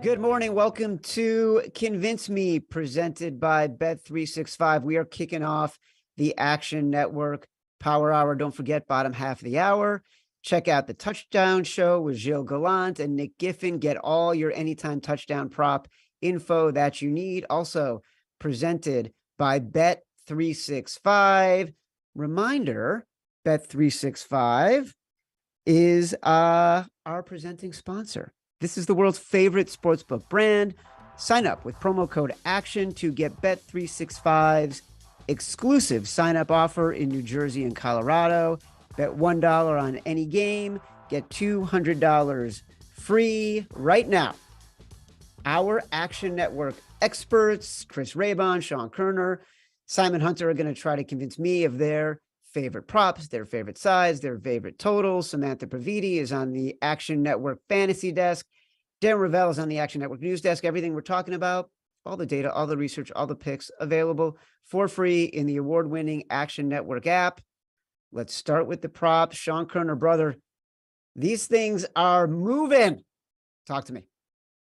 Good morning. Welcome to Convince Me, presented by Bet365. We are kicking off the Action Network Power Hour. Don't forget, bottom half of the hour, check out the Touchdown Show with Gilles Gallant and Nick Giffen. Get all your anytime touchdown prop info that you need. Also presented by Bet365. Reminder, Bet365 is our presenting sponsor. This is the world's favorite sportsbook brand. Sign up with promo code ACTION to get Bet365's exclusive sign-up offer in New Jersey and Colorado. Bet $1 on any game, get $200 free right now. Our Action Network experts, Chris Raybon, Sean Koerner, Simon Hunter, are going to try to convince me of their favorite props, their favorite sides, their favorite totals. Samantha Previte is on the Action Network fantasy desk. Darren Rovell is on the Action Network news desk. Everything we're talking about, all the data, all the research, all the picks available for free in the award-winning Action Network app. Let's start with the props. Sean Koerner, brother, these things are moving. Talk to me.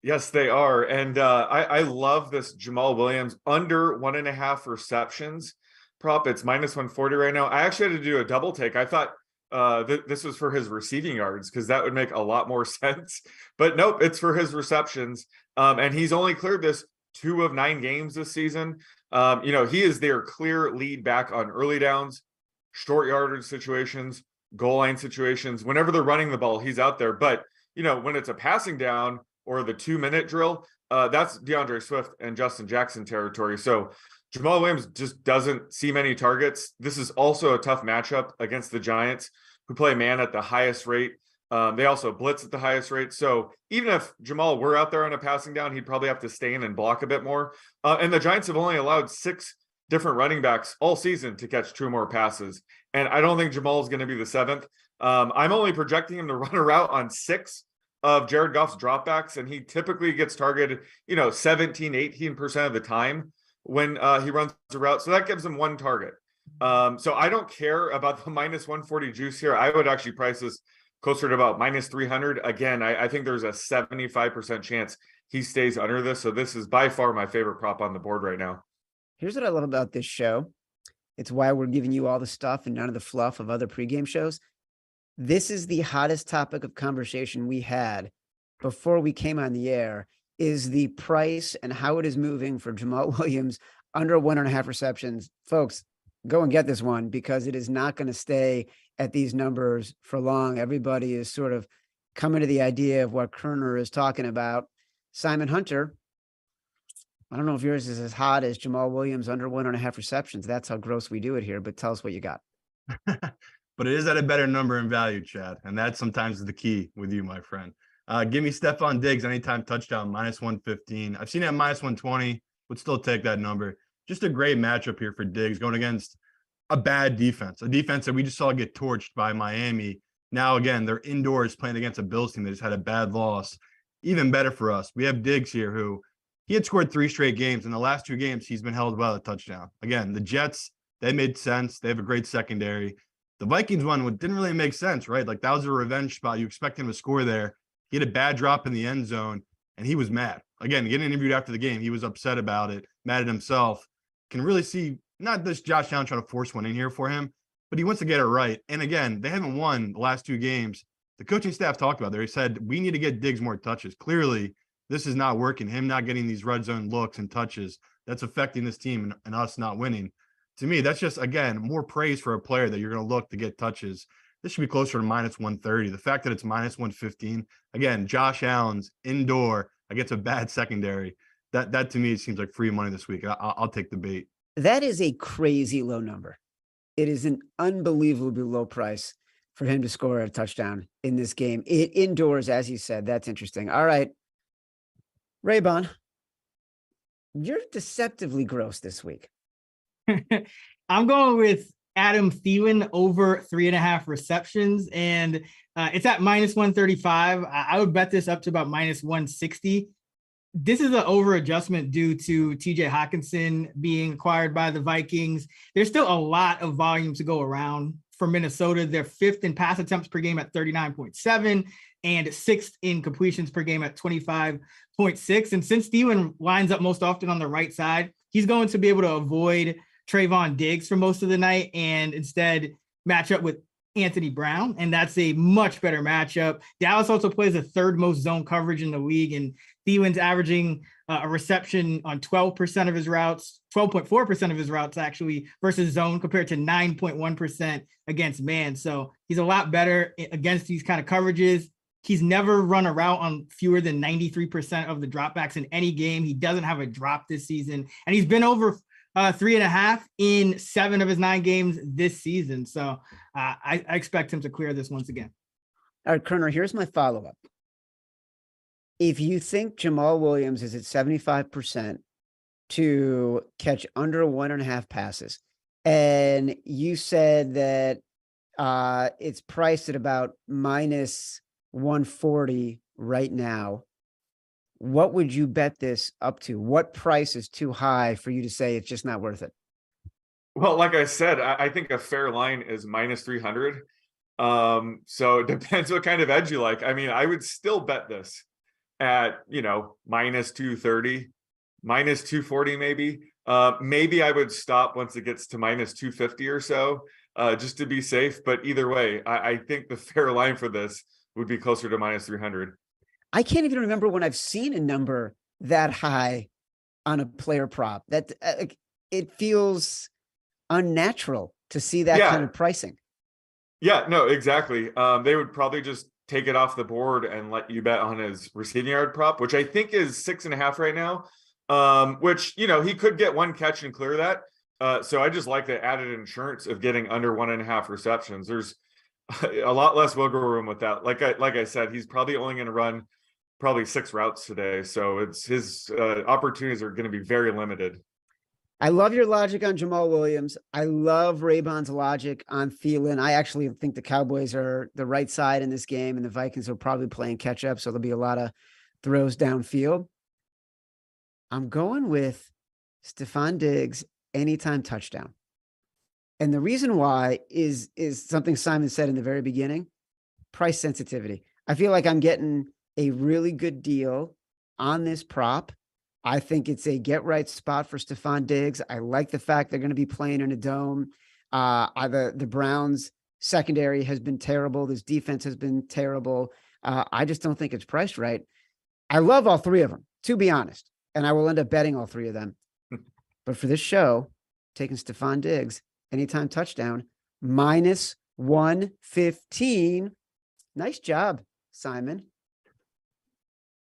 Yes, they are. And I love this Jamal Williams under 1.5 receptions prop. It's minus 140 right now. I actually had to do a double take. I thought this was for his receiving yards because that would make a lot more sense. But nope, it's for his receptions. And he's only cleared this 2 of 9 games this season. He is their clear lead back on early downs, short yardage situations, goal line situations. Whenever they're running the ball, he's out there. But, when it's a passing down or the 2-minute drill, that's DeAndre Swift and Justin Jackson territory. So Jamal Williams just doesn't see many targets. This is also a tough matchup against the Giants, who play man at the highest rate. They also blitz at the highest rate. So even if Jamal were out there on a passing down, he'd probably have to stay in and block a bit more. And the Giants have only allowed 6 different running backs all season to catch 2 more passes. And I don't think Jamal is going to be the 7th. I'm only projecting him to run a route on 6 of Jared Goff's dropbacks, and he typically gets targeted, 17, 18% of the time when he runs a route. So that gives him 1 target. So I don't care about the minus 140 juice here. I would actually price this closer to about minus 300. Again, I think there's a 75% chance he stays under this. So this is by far my favorite prop on the board right now. Here's what I love about this show. It's why we're giving you all the stuff and none of the fluff of other pregame shows. This is the hottest topic of conversation we had before we came on the air, is the price and how it is moving for Jamal Williams under 1.5 receptions. Folks, go and get this one because it is not going to stay at these numbers for long. Everybody is sort of coming to the idea of what Koerner is talking about. Simon Hunter, I don't know if yours is as hot as Jamal Williams under 1.5 receptions. That's how gross we do it here, but tell us what you got. But it is at a better number in value, Chad. And that sometimes is the key with you, my friend. Give me Stephon Diggs anytime touchdown, minus 115. I've seen it at minus 120. Would still take that number. Just a great matchup here for Diggs going against a bad defense, a defense that we just saw get torched by Miami. Now, again, they're indoors playing against a Bills team that just had a bad loss. Even better for us. We have Diggs here who he had scored 3 straight games. In the last 2 games, he's been held without a touchdown. Again, the Jets, they made sense. They have a great secondary. The Vikings one didn't really make sense, right? Like that was a revenge spot. You expect him to score there. He had a bad drop in the end zone, and he was mad. Again, getting interviewed after the game, he was upset about it, mad at himself. Can really see not this Josh Allen trying to force one in here for him, but he wants to get it right. And again, they haven't won the last 2 games. The coaching staff talked about there. He said, we need to get Diggs more touches. Clearly, this is not working. Him not getting these red zone looks and touches, that's affecting this team and us not winning. To me, that's just, again, more praise for a player that you're going to look to get touches. This should be closer to minus 130. The fact that it's minus 115, again, Josh Allen's indoor against a bad secondary, that to me seems like free money this week. I'll take the bait. That is a crazy low number. It is an unbelievably low price for him to score a touchdown in this game. Indoors, as you said, that's interesting. All right. Raybon, you're deceptively gross this week. I'm going with Adam Thielen over 3.5 receptions, and it's at minus 135. I would bet this up to about minus 160. This is an over adjustment due to TJ Hawkinson being acquired by the Vikings. There's still a lot of volume to go around for Minnesota. They're 5th in pass attempts per game at 39.7. and 6th in completions per game at 25.6. And since Thielen lines up most often on the right side, he's going to be able to avoid Trayvon Diggs for most of the night and instead match up with Anthony Brown. And that's a much better matchup. Dallas also plays the 3rd most zone coverage in the league, and Thielen's averaging a reception on 12% of his routes, 12.4% of his routes actually, versus zone, compared to 9.1% against man. So he's a lot better against these kind of coverages. He's never run a route on fewer than 93% of the dropbacks in any game. He doesn't have a drop this season, and he's been over 3.5 in 7 of his 9 games this season. So I expect him to clear this once again. All right, Koerner, here's my follow-up. If you think Jamal Williams is at 75% to catch under 1.5 passes, and you said that it's priced at about minus 140 right now, what would you bet this up to? What price is too high for you to say it's just not worth it? Well, like I said, I think a fair line is minus 300. So it depends what kind of edge you like. I mean, I would still bet this at, minus 230, minus 240, maybe. Maybe I would stop once it gets to minus 250 or so, just to be safe. But either way, I think the fair line for this would be closer to minus 300. I can't even remember when I've seen a number that high on a player prop. That it feels unnatural to see that kind of pricing. Yeah, no, exactly. They would probably just take it off the board and let you bet on his receiving yard prop, which I think is 6.5 right now. Which, he could get 1 catch and clear that. So I just like the added insurance of getting under 1.5 receptions. There's a lot less wiggle room with that. Like I said, he's probably only going to run probably 6 routes today. So it's his opportunities are going to be very limited. I love your logic on Jamal Williams. I love Raybon's logic on Thielen. I actually think the Cowboys are the right side in this game, and the Vikings are probably playing catch up. So there'll be a lot of throws downfield. I'm going with Stefon Diggs anytime touchdown. And the reason why is something Simon said in the very beginning: price sensitivity. I feel like I'm getting a really good deal on this prop. I think it's a get right spot for Stefon Diggs. I like the fact they're going to be playing in a dome. The Browns secondary has been terrible. This defense has been terrible. I just don't think it's priced right. I love all 3 of them, to be honest, and I will end up betting all 3 of them. But for this show, taking Stefon Diggs anytime touchdown, minus 115. Nice job, Simon.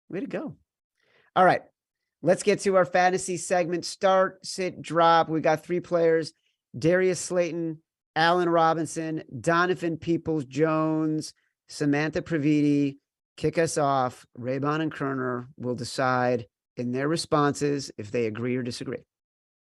Way to go. All right. Let's get to our fantasy segment. Start, sit, drop. We got 3 players: Darius Slayton, Allen Robinson, Donovan Peoples-Jones, Samantha Previte. Kick us off. Raybon and Koerner will decide in their responses if they agree or disagree.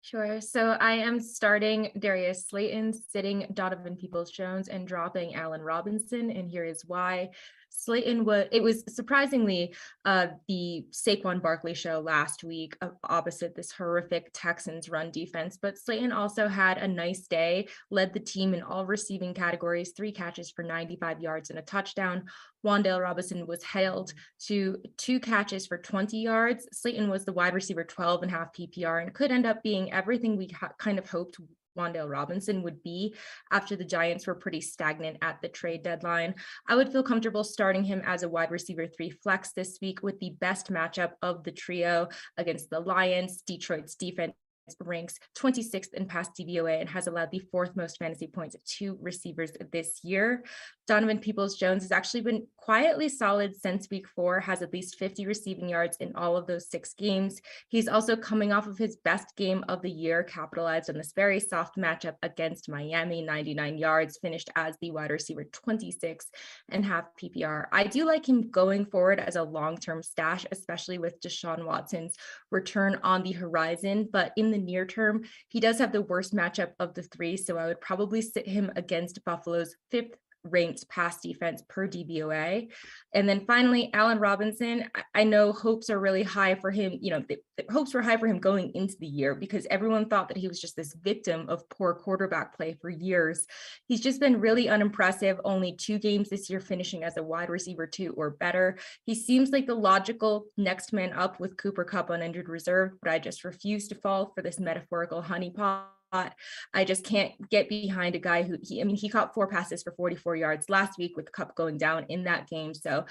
Sure. So I am starting Darius Slayton, sitting Donovan Peoples-Jones, and dropping Allen Robinson. And here is why. Slayton was surprisingly the Saquon Barkley show last week opposite this horrific Texans run defense, but Slayton also had a nice day, led the team in all receiving categories, 3 catches for 95 yards and a touchdown. Wan'Dale Robinson was held to 2 catches for 20 yards. Slayton was the wide receiver 12.5 PPR and could end up being everything we kind of hoped Wan'Dale Robinson would be after the Giants were pretty stagnant at the trade deadline. I would feel comfortable starting him as a wide receiver 3 flex this week with the best matchup of the trio against the Lions. Detroit's defense ranks 26th in pass DVOA and has allowed the 4th most fantasy points to receivers this year. Donovan Peoples-Jones has actually been quietly solid since week 4, has at least 50 receiving yards in all of those 6 games. He's also coming off of his best game of the year, capitalized on this very soft matchup against Miami, 99 yards, finished as the wide receiver 26.5 PPR. I do like him going forward as a long-term stash, especially with Deshaun Watson's return on the horizon, but in the near term, he does have the worst matchup of the 3, so I would probably sit him against Buffalo's 5th ranked pass defense per DVOA. And then finally, Allen Robinson, I know hopes are really high for him. The hopes were high for him going into the year because everyone thought that he was just this victim of poor quarterback play for years. He's just been really unimpressive. Only 2 games this year finishing as a wide receiver 2 or better. He seems like the logical next man up with Cooper Kupp on injured reserve, but I just refuse to fall for this metaphorical honeypot. I just can't get behind a guy who he caught 4 passes for 44 yards last week with Kupp going down in that game. So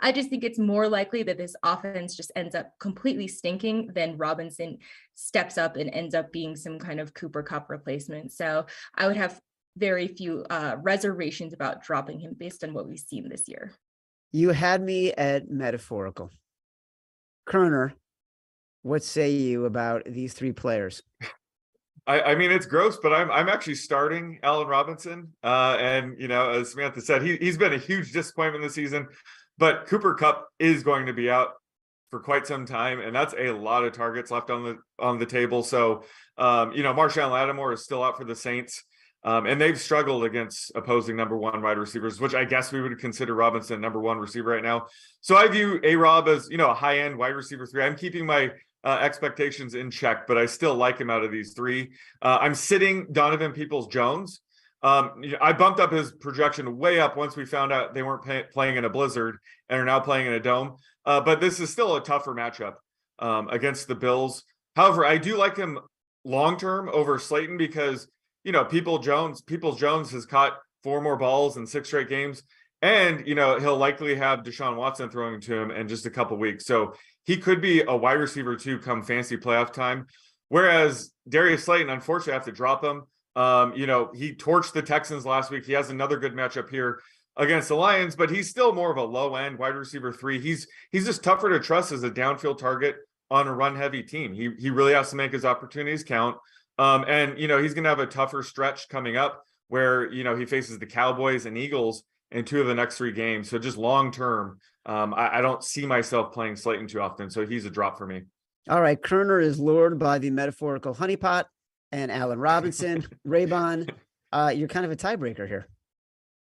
I just think it's more likely that this offense just ends up completely stinking than Robinson steps up and ends up being some kind of Cooper Kupp replacement. So I would have very few reservations about dropping him based on what we've seen this year. You had me at metaphorical. Koerner, what say you about these 3 players? I mean, it's gross, but I'm actually starting Allen Robinson. And, as Samantha said, he's been a huge disappointment this season, but Cooper Kupp is going to be out for quite some time. And that's a lot of targets left on the table. So, Marshawn Lattimore is still out for the Saints. And they've struggled against opposing number 1 wide receivers, which I guess we would consider Robinson number 1 receiver right now. So I view A-Rob as, a high-end wide receiver 3. I'm keeping my expectations in check, but I still like him out of these 3. I'm sitting Donovan Peoples-Jones. I bumped up his projection way up once we found out they weren't playing in a blizzard and are now playing in a dome. But this is still a tougher matchup against the Bills. However, I do like him long-term over Slayton because, Peoples-Jones has caught 4 more balls in 6 straight games. And, he'll likely have Deshaun Watson throwing to him in just a couple weeks. So he could be a wide receiver 2 come fantasy playoff time. Whereas Darius Slayton, unfortunately, I have to drop him. He torched the Texans last week. He has another good matchup here against the Lions, but he's still more of a low-end wide receiver 3. He's just tougher to trust as a downfield target on a run-heavy team. He really has to make his opportunities count. And he's going to have a tougher stretch coming up where, he faces the Cowboys and Eagles in 2 of the next 3 games. So just long-term, I don't see myself playing Slayton too often. So he's a drop for me. All right. Koerner is lured by the metaphorical honeypot and Allen Robinson. Raybon, you're kind of a tiebreaker here.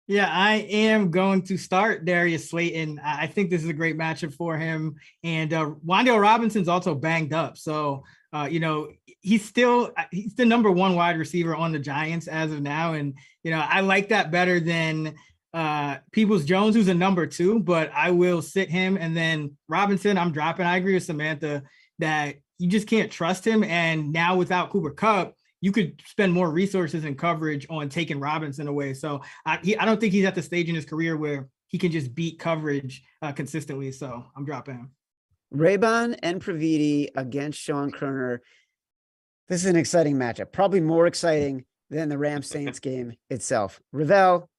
Yeah, I am going to start Darius Slayton. I think this is a great matchup for him. And Wan'Dale Robinson's also banged up. So, he's the number 1 wide receiver on the Giants as of now. And, I like that better than Peoples-Jones, who's a number 2, but I will sit him. And then Robinson, I'm dropping. I agree with Samantha that you just can't trust him. And now without Cooper Kupp, you could spend more resources and coverage on taking Robinson away. So I don't think he's at the stage in his career where he can just beat coverage consistently. So I'm dropping him. Raybon and Previte against Sean Koerner. This is an exciting matchup, probably more exciting than the Rams-Saints game itself. Rovell,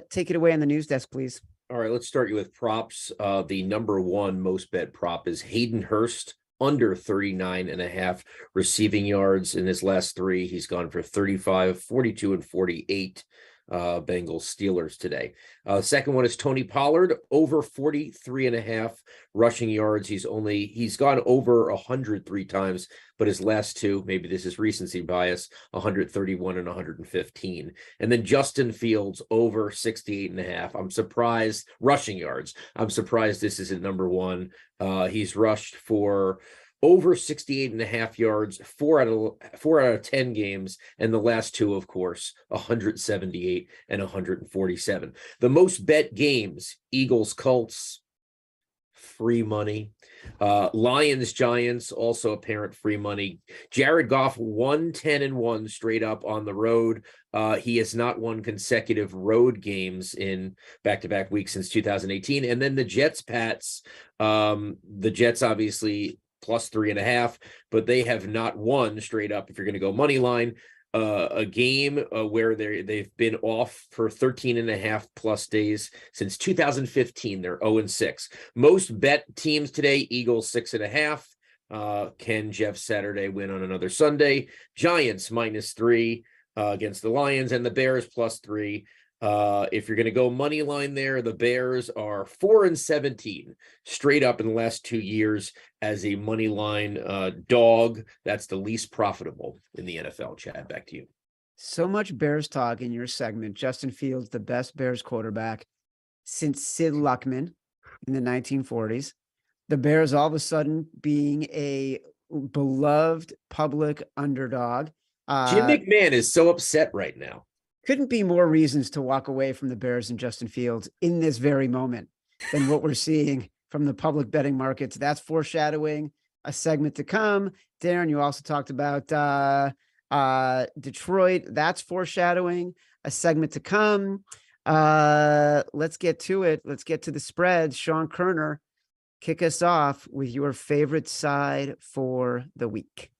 take it away on the news desk, please. All right, let's start you with props. The number 1 most bet prop is Hayden Hurst, under 39.5 receiving yards in his last 3. He's gone for 35, 42, and 48 Bengals Steelers today. Second one is Tony Pollard, over 43.5 rushing yards. He's gone over 103 times, but his last 2, maybe this is recency bias, 131 and 115. And then Justin Fields, over 68.5. I'm surprised, rushing yards. I'm surprised this is at number 1. He's rushed for over 68.5 yards, 4 out of 10 games, and the last 2, of course, 178 and 147. The most bet games: Eagles, Colts, free money. Lions, Giants, also apparent free money. Jared Goff, 110-1 straight up on the road. He has not won consecutive road games in back-to-back weeks since 2018. And then the Jets, Pats. The Jets, obviously, plus 3.5, but they have not won straight up. If you're going to go money line, a game where they've been off for 13.5 plus days since 2015. They're 0-6. Most bet teams today: Eagles 6.5. Can Jeff Saturday win on another Sunday? Giants -3 against the Lions, and the Bears +3. If you're going to go money line there, the Bears are 4-17 straight up in the last 2 years as a money line dog. That's the least profitable in the NFL. Chad, back to you. So much Bears talk in your segment. Justin Fields, the best Bears quarterback since Sid Luckman in the 1940s. The Bears all of a sudden being a beloved public underdog. Jim McMahon is so upset right now. Couldn't be more reasons to walk away from the Bears and Justin Fields in this very moment than what we're seeing from the public betting markets. That's foreshadowing a segment to come. Darren, you also talked about Detroit. That's foreshadowing a segment to come. Let's get to it. Let's get to the spreads. Sean Koerner, kick us off with your favorite side for the week.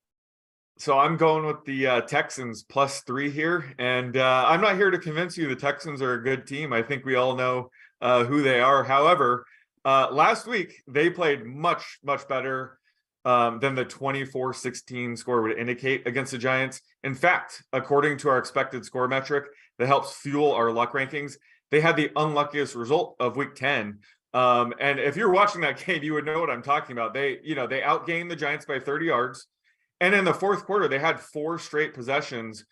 So I'm going with the Texans +3 here. And I'm not here to convince you the Texans are a good team. I think we all know who they are. However, last week, they played much, much better than the 24-16 score would indicate against the Giants. In fact, according to our expected score metric that helps fuel our luck rankings, they had the unluckiest result of week 10. And if you're watching that game, you would know what I'm talking about. They outgained the Giants by 30 yards. And in the fourth quarter, they had 4 straight possessions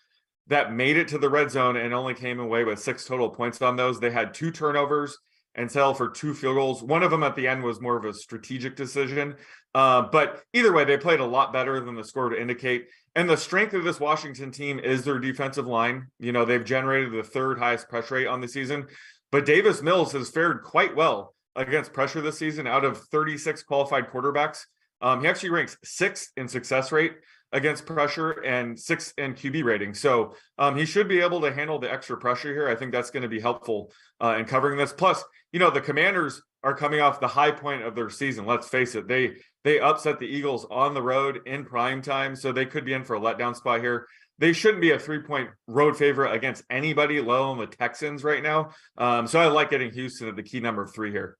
that made it to the red zone and only came away with 6 total points on those. They had 2 turnovers and settled for 2 field goals. One of them at the end was more of a strategic decision. But either way, they played a lot better than the score would indicate. And the strength of this Washington team is their defensive line. They've generated the 3rd highest pressure rate on the season. But Davis Mills has fared quite well against pressure this season. Out of 36 qualified quarterbacks, he actually ranks 6th in success rate against pressure and 6th in QB rating. So he should be able to handle the extra pressure here. I think that's going to be helpful in covering this. Plus, the Commanders are coming off the high point of their season. Let's face it. They upset the Eagles on the road in prime time. So they could be in for a letdown spot here. They shouldn't be a 3-point road favorite against anybody, let alone the Texans right now. So I like getting Houston at the key number of 3 here.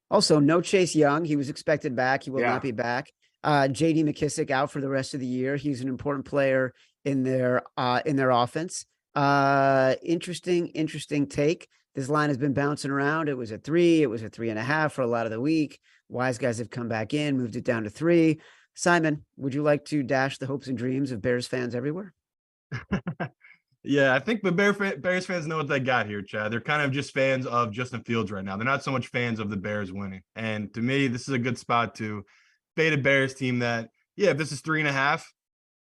Also, no Chase Young. He was expected back. He will not be back. J.D. McKissick out for the rest of the year. He's an important player in their offense. Interesting take. This line has been bouncing around. It was a 3. It was a 3.5 for a lot of the week. Wise guys have come back in, moved it down to 3. Simon, would you like to dash the hopes and dreams of Bears fans everywhere? Yeah, I think the Bears fans know what they got here, Chad. They're kind of just fans of Justin Fields right now. They're not so much fans of the Bears winning. And to me, this is a good spot to fade a Bears team that, if this is 3.5,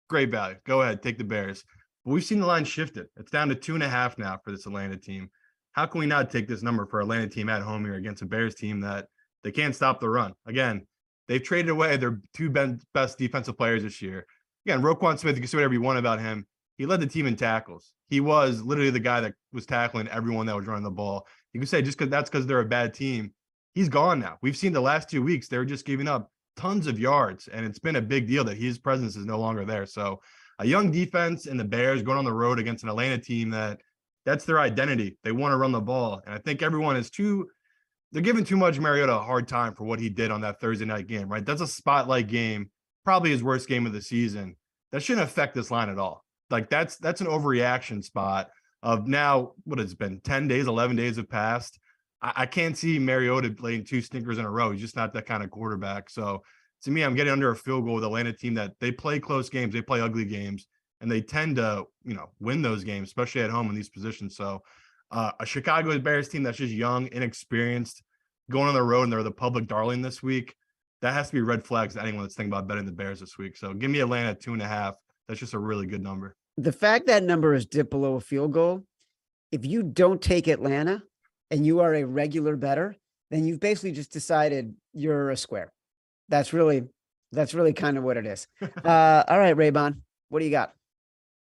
great value. Go ahead, take the Bears. But we've seen the line shifted. It's down to 2.5 now for this Atlanta team. How can we not take this number for Atlanta team at home here against a Bears team that they can't stop the run? Again, they've traded away their 2 best defensive players this year. Again, Roquan Smith, you can say whatever you want about him. He led the team in tackles. He was literally the guy that was tackling everyone that was running the ball. You can say just because they're a bad team, he's gone now. We've seen the last 2 weeks, they're just giving up tons of yards, and it's been a big deal that his presence is no longer there. So a young defense and the Bears going on the road against an Atlanta team that's their identity. They want to run the ball. And I think everyone is they're giving too much Mariota a hard time for what he did on that Thursday night game, right? That's a spotlight game, probably his worst game of the season. That shouldn't affect this line at all. Like that's an overreaction spot of now, what has it been, 10 days, 11 days have passed. I can't see Mariota playing 2 stinkers in a row. He's just not that kind of quarterback. So to me, I'm getting under a field goal with Atlanta team that they play close games, they play ugly games, and they tend to, win those games, especially at home in these positions. So a Chicago Bears team that's just young, inexperienced, going on the road, and they're the public darling this week. That has to be red flags to anyone that's thinking about betting the Bears this week. So give me Atlanta at 2.5. That's just a really good number. The fact that number is dipped below a field goal, if you don't take Atlanta and you are a regular bettor, then you've basically just decided you're a square. That's really kind of what it is. All right, Raybon, what do you got?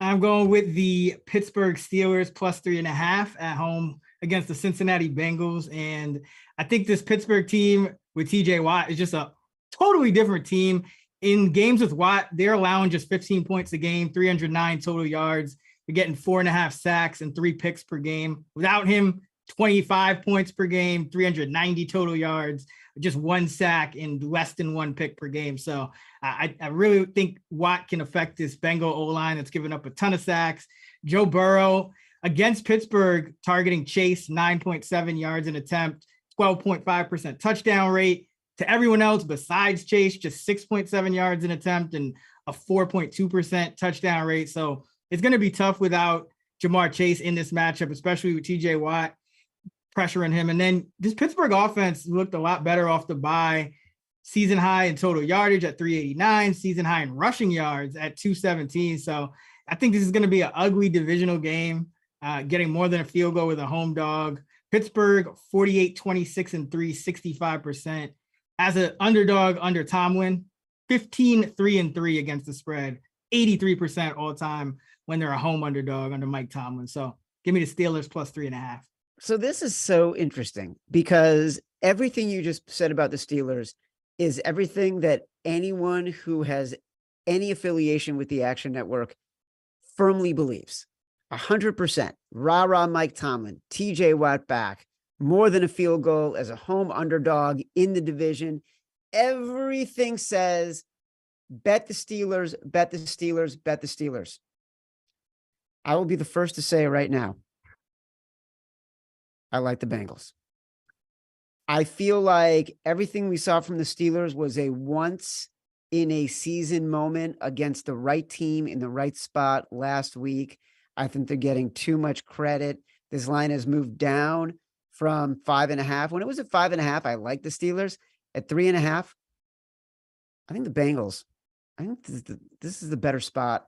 I'm going with the Pittsburgh Steelers +3.5 at home against the Cincinnati Bengals. And I think this Pittsburgh team with TJ Watt is just a totally different team. In games with Watt, they're allowing just 15 points a game, 309 total yards. They're getting 4.5 sacks and 3 picks per game. Without him, 25 points per game, 390 total yards, just 1 sack and less than 1 pick per game. So I really think Watt can affect this Bengal O-line that's given up a ton of sacks. Joe Burrow against Pittsburgh, targeting Chase, 9.7 yards an attempt, 12.5% touchdown rate. To everyone else besides Chase, just 6.7 yards an attempt and a 4.2% touchdown rate. So it's going to be tough without Jamar Chase in this matchup, especially with TJ Watt pressuring him. And then this Pittsburgh offense looked a lot better off the bye. Season high in total yardage at 389, season high in rushing yards at 217. So I think this is going to be an ugly divisional game, getting more than a field goal with a home dog. Pittsburgh 48, 26 and 3, 65%. As an underdog under Tomlin, 15, 3 and 3 against the spread, 83% all time when they're a home underdog under Mike Tomlin. So give me the Steelers plus 3.5. So this is so interesting because everything you just said about the Steelers is everything that anyone who has any affiliation with the Action Network firmly believes. 100%. Rah-rah Mike Tomlin, TJ Watt back, more than a field goal as a home underdog in the division. Everything says bet the Steelers, bet the Steelers, bet the Steelers. I will be the first to say right now, I like the Bengals. I feel like everything we saw from the Steelers was a once in a season moment against the right team in the right spot last week. I think they're getting too much credit. This line has moved down from 5.5. When it was at 5.5, I liked the Steelers. At 3.5, I think the Bengals. I think this is the better spot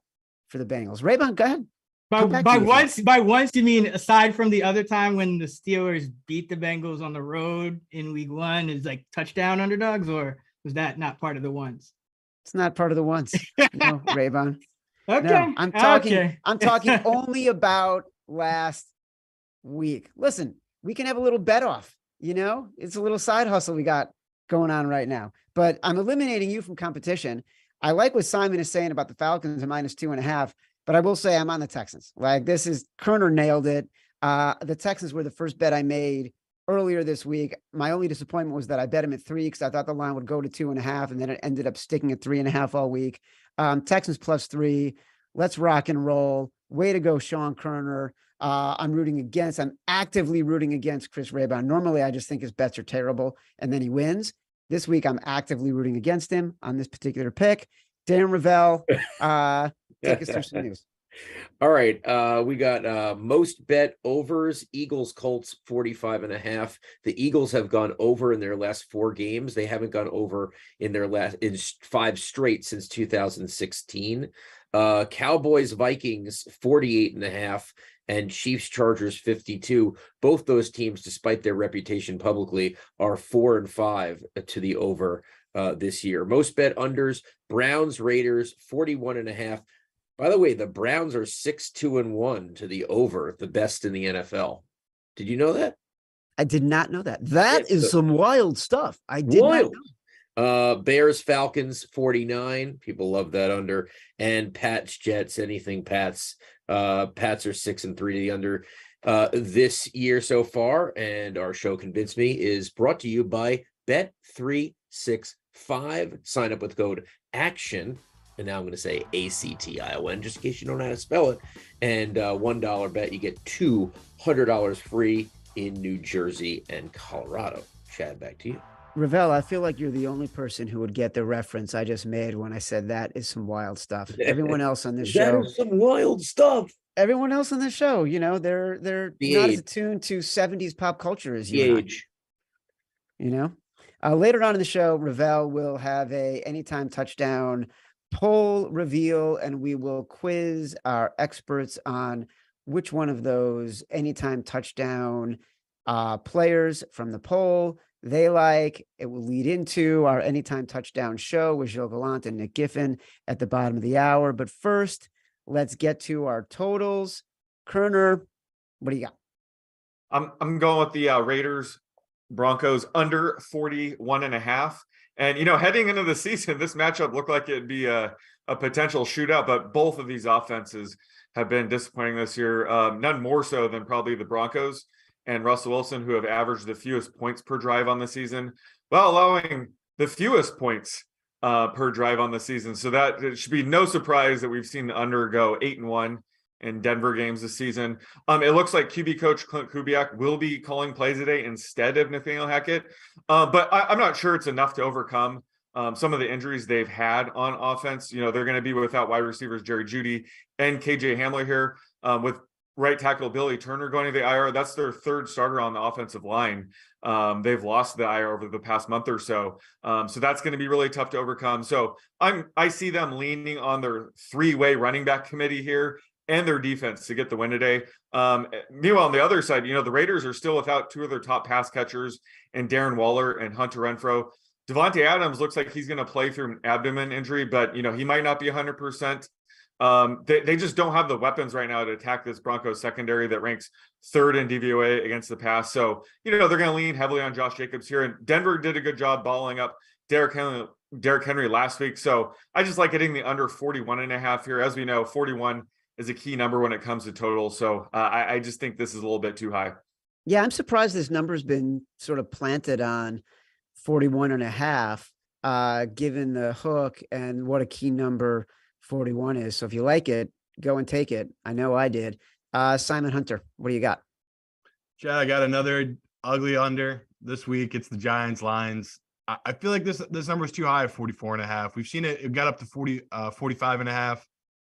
for the Bengals. Raybon, go ahead. By once, you mean aside from the other time when the Steelers beat the Bengals on the road in week 1 is like touchdown underdogs, or was that not part of the ones? It's not part of the ones. No, Raybon. Okay. No, I'm talking only about last week. Listen, we can have a little bet off, it's a little side hustle we got going on right now, but I'm eliminating you from competition. I like what Simon is saying about the Falcons at -2.5. But I will say I'm on the Texans. Like Koerner nailed it. The Texans were the first bet I made earlier this week. My only disappointment was that I bet him at 3 because I thought the line would go to 2.5, and then it ended up sticking at 3.5 all week. Texans +3. Let's rock and roll. Way to go, Sean Koerner. I'm actively rooting against Chris Raybon. Normally, I just think his bets are terrible, and then he wins. This week, I'm actively rooting against him on this particular pick. Darren Rovell, take us through some news. All right. We got most bet overs, Eagles, Colts, 45.5. The Eagles have gone over in their last 4 games. They haven't gone over in 5 straight since 2016. Cowboys, Vikings, 48.5. And Chiefs, Chargers, 52. Both those teams, despite their reputation publicly, are 4 and 5 to the over this year. Most bet unders, Browns, Raiders, 41.5. By the way, the Browns are 6-2-1 to the over, the best in the NFL. Did you know that? I did not know that. That is some wild stuff. I did not know. Bears, Falcons, 49. People love that under. And Pats, Jets, anything Pats. Pats are 6-3 to the under this year so far. And our show Convince Me is brought to you by Bet365. Sign up with code ACTION. And now I'm going to say ACTION, just in case you don't know how to spell it. And $1 bet, you get $200 free in New Jersey and Colorado. Chad, back to you. Rovell, I feel like you're the only person who would get the reference I just made when I said that is some wild stuff. Everyone else on this show. That is some wild stuff. Everyone else on this show, they're not as attuned to 70s pop culture as you. Later on in the show, Rovell will have a anytime touchdown poll reveal, and we will quiz our experts on which one of those anytime touchdown players from the poll they like. It will lead into our anytime touchdown show with Gilles Gallant and Nick Giffen at the bottom of the hour. But first, let's get to our totals. Koerner, what do you got? I'm going with the Raiders Broncos under 41.5. And, heading into the season, this matchup looked like it'd be a potential shootout, but both of these offenses have been disappointing this year, none more so than probably the Broncos and Russell Wilson, who have averaged the fewest points per drive on the season, while allowing the fewest points per drive on the season. So that it should be no surprise that we've seen the under go 8-1 in Denver games this season. It looks like QB coach Clint Kubiak will be calling plays today instead of Nathaniel Hackett. But I'm not sure it's enough to overcome some of the injuries they've had on offense. They're going to be without wide receivers Jerry Jeudy and KJ Hamler here, with right tackle Billy Turner going to the IR. That's their third starter on the offensive line. They've lost the IR over the past month or so. So that's going to be really tough to overcome. So I see them leaning on their three-way running back committee here and their defense to get the win today. Meanwhile, on the other side, the Raiders are still without two of their top pass catchers, and Darren Waller and Hunter Renfrow. Devontae Adams looks like he's going to play through an abdomen injury, but he might not be 100%. They just don't have the weapons right now to attack this Broncos secondary that ranks third in DVOA against the pass. So, they're going to lean heavily on Josh Jacobs here. And Denver did a good job balling up Derrick Henry last week. So I just like getting the under 41.5 here. As we know, 41 is a key number when it comes to total. So I just think this is a little bit too high. Yeah, I'm surprised this number's been sort of planted on 41.5, given the hook and what a key number 41 is. So if you like it, go and take it. I know I did. Simon Hunter, what do you got? Chad, I got another ugly under this week. It's the Giants Lions. I feel like this number is too high at 44.5. We've seen it. It got up to 45.5,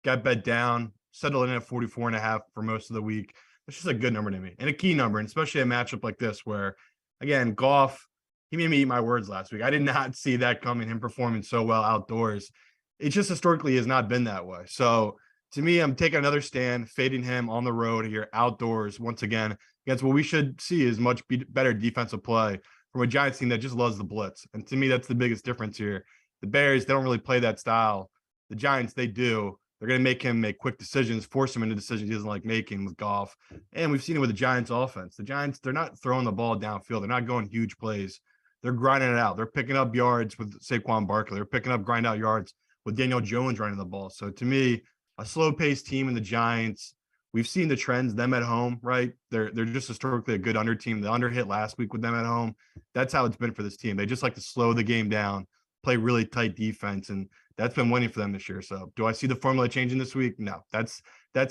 got bet down, settled in at 44.5 for most of the week. It's just a good number to me and a key number, and especially a matchup like this where, again, Goff, he made me eat my words last week. I did not see that coming, him performing so well outdoors. It just historically has not been that way. So to me, I'm taking another stand, fading him on the road here, outdoors, once again, against what we should see is much better defensive play from a Giants team that just loves the blitz. And to me, that's the biggest difference here. The Bears, they don't really play that style. The Giants, they do. They're going to make him make quick decisions, force him into decisions he doesn't like making with Goff. And we've seen it with the Giants offense. The Giants, they're not throwing the ball downfield. They're not going huge plays. They're grinding it out. They're picking up yards with Saquon Barkley. They're picking up grind out yards with Daniel Jones running the ball. So to me, a slow-paced team in the Giants. We've seen the trends, them at home, right? They're just historically a good under team. The under hit last week with them at home. That's how it's been for this team. They just like to slow the game down, play really tight defense, and that's been winning for them this year. So do I see the formula changing this week? No. That's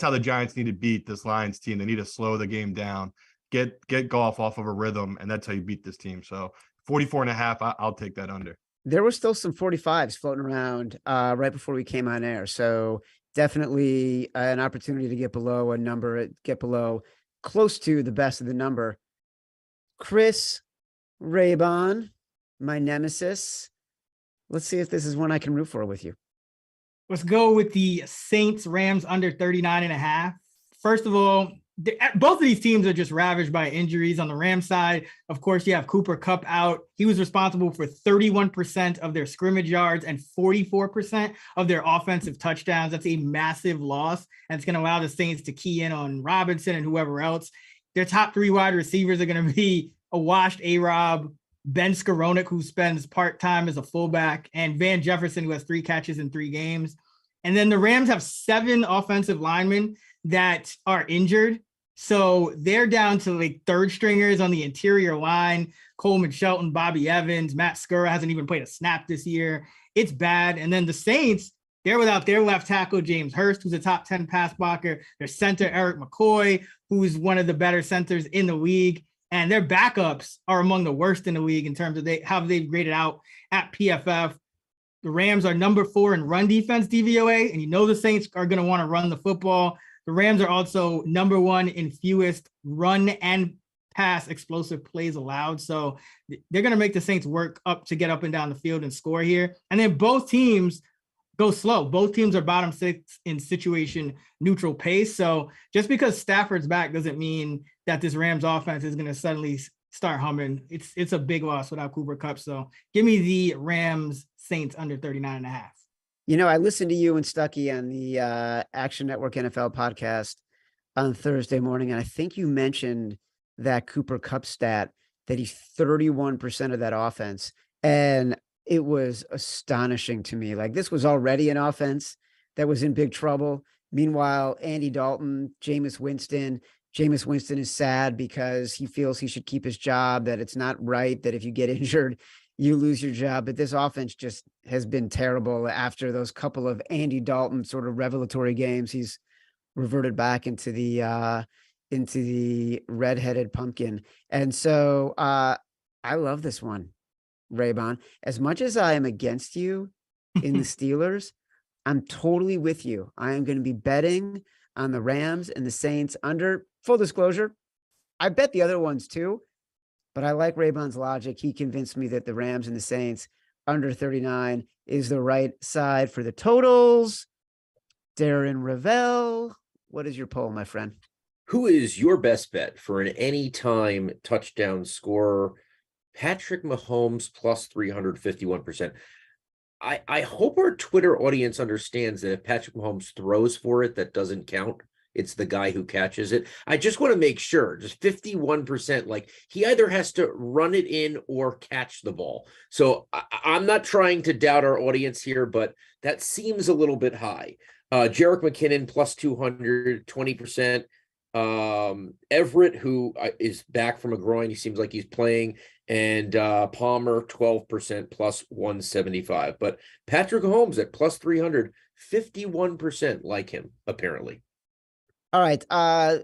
how the Giants need to beat this Lions team. They need to slow the game down, get Goff off of a rhythm, and that's how you beat this team. So 44.5, I'll take that under. There were still some 45s floating around right before we came on air. So definitely an opportunity to get below a number, get below close to the best of the number. Chris Raybon, my nemesis. Let's see if this is one I can root for with you. Let's go with the Saints Rams under 39.5. First of all, both of these teams are just ravaged by injuries. On the Rams side, of course, you have Cooper Kupp out. He was responsible for 31% of their scrimmage yards and 44% of their offensive touchdowns. That's a massive loss, and it's going to allow the Saints to key in on Robinson and whoever else. Their top three wide receivers are going to be a washed A-Rob, Ben Skowronek, who spends part-time as a fullback, and Van Jefferson, who has 3 catches in 3 games. And then the Rams have 7 offensive linemen that are injured. So they're down to like third stringers on the interior line. Coleman Shelton, Bobby Evans, Matt Skura hasn't even played a snap this year. It's bad. And then the Saints, they're without their left tackle, James Hurst, who's a top 10 pass blocker. Their center, Eric McCoy, who's one of the better centers in the league. And their backups are among the worst in the league in terms of how they've graded out at PFF. The Rams are number 4 in run defense DVOA, and the Saints are going to want to run the football. The Rams are also number 1 in fewest run and pass explosive plays allowed. So they're going to make the Saints work up to get up and down the field and score here. And then both teams go slow. Both teams are bottom 6 in situation neutral pace. So just because Stafford's back doesn't mean that this Rams offense is going to suddenly start humming. It's a big loss without Cooper Kupp. So give me the Rams Saints under 39.5. I listened to you and Stuckey on the Action Network NFL podcast on Thursday morning, and I think you mentioned that Cooper Kupp stat that he's 31% of that offense, and it was astonishing to me. Like, this was already an offense that was in big trouble. Meanwhile, Andy Dalton, Jameis Winston is sad because he feels he should keep his job, that it's not right that if you get injured, you lose your job. But this offense just has been terrible after those couple of Andy Dalton sort of revelatory games. He's reverted back into the redheaded pumpkin. And so I love this one. Raybon. As much as I am against you in the Steelers, I'm totally with you. I am going to be betting on the Rams and the Saints under. Full disclosure, I bet the other ones too, but I like Raybon's logic. He convinced me that the Rams and the Saints under 39 is the right side for the totals. Darren Rovell, what is your poll, my friend? Who is your best bet for an anytime touchdown scorer? Patrick Mahomes plus 351%. I hope our Twitter audience understands that if Patrick Mahomes throws for it, that doesn't count. It's the guy who catches it. I just want to make sure, just 51%, like he either has to run it in or catch the ball. So I'm not trying to doubt our audience here, but that seems a little bit high. Jerick McKinnon plus 200, 20%. Everett, who is back from a groin, he seems like he's playing, and Palmer 12% plus 175. But Patrick Mahomes at plus 300, 51% like him, apparently. All right.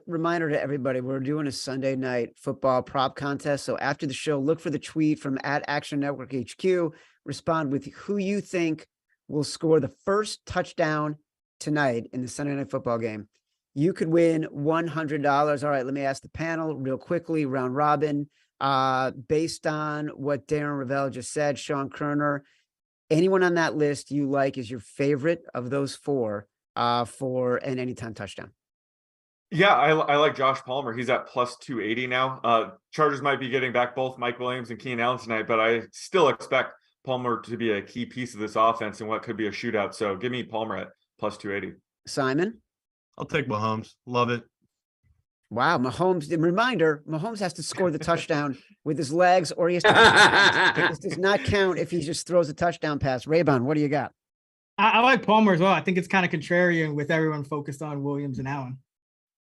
Reminder to everybody, we're doing a Sunday night football prop contest. So after the show, look for the tweet from @ActionNetworkHQ. Respond with who you think will score the first touchdown tonight in the Sunday night football game. You could win $100. All right, let me ask the panel real quickly, round robin. Based on what Darren Rovell just said, Sean Koerner, anyone on that list you like is your favorite of those four for an anytime touchdown? Yeah, I like Josh Palmer. He's at plus 280 now. Chargers might be getting back both Mike Williams and Keenan Allen tonight, but I still expect Palmer to be a key piece of this offense in what could be a shootout. So give me Palmer at plus 280. Simon? I'll take Mahomes. Love it. Wow, Mahomes. Reminder, Mahomes has to score the touchdown with his legs, or he has to. This does not count if he just throws a touchdown pass. Raybon, what do you got? I like Palmer as well. I think it's kind of contrarian with everyone focused on Williams and Allen.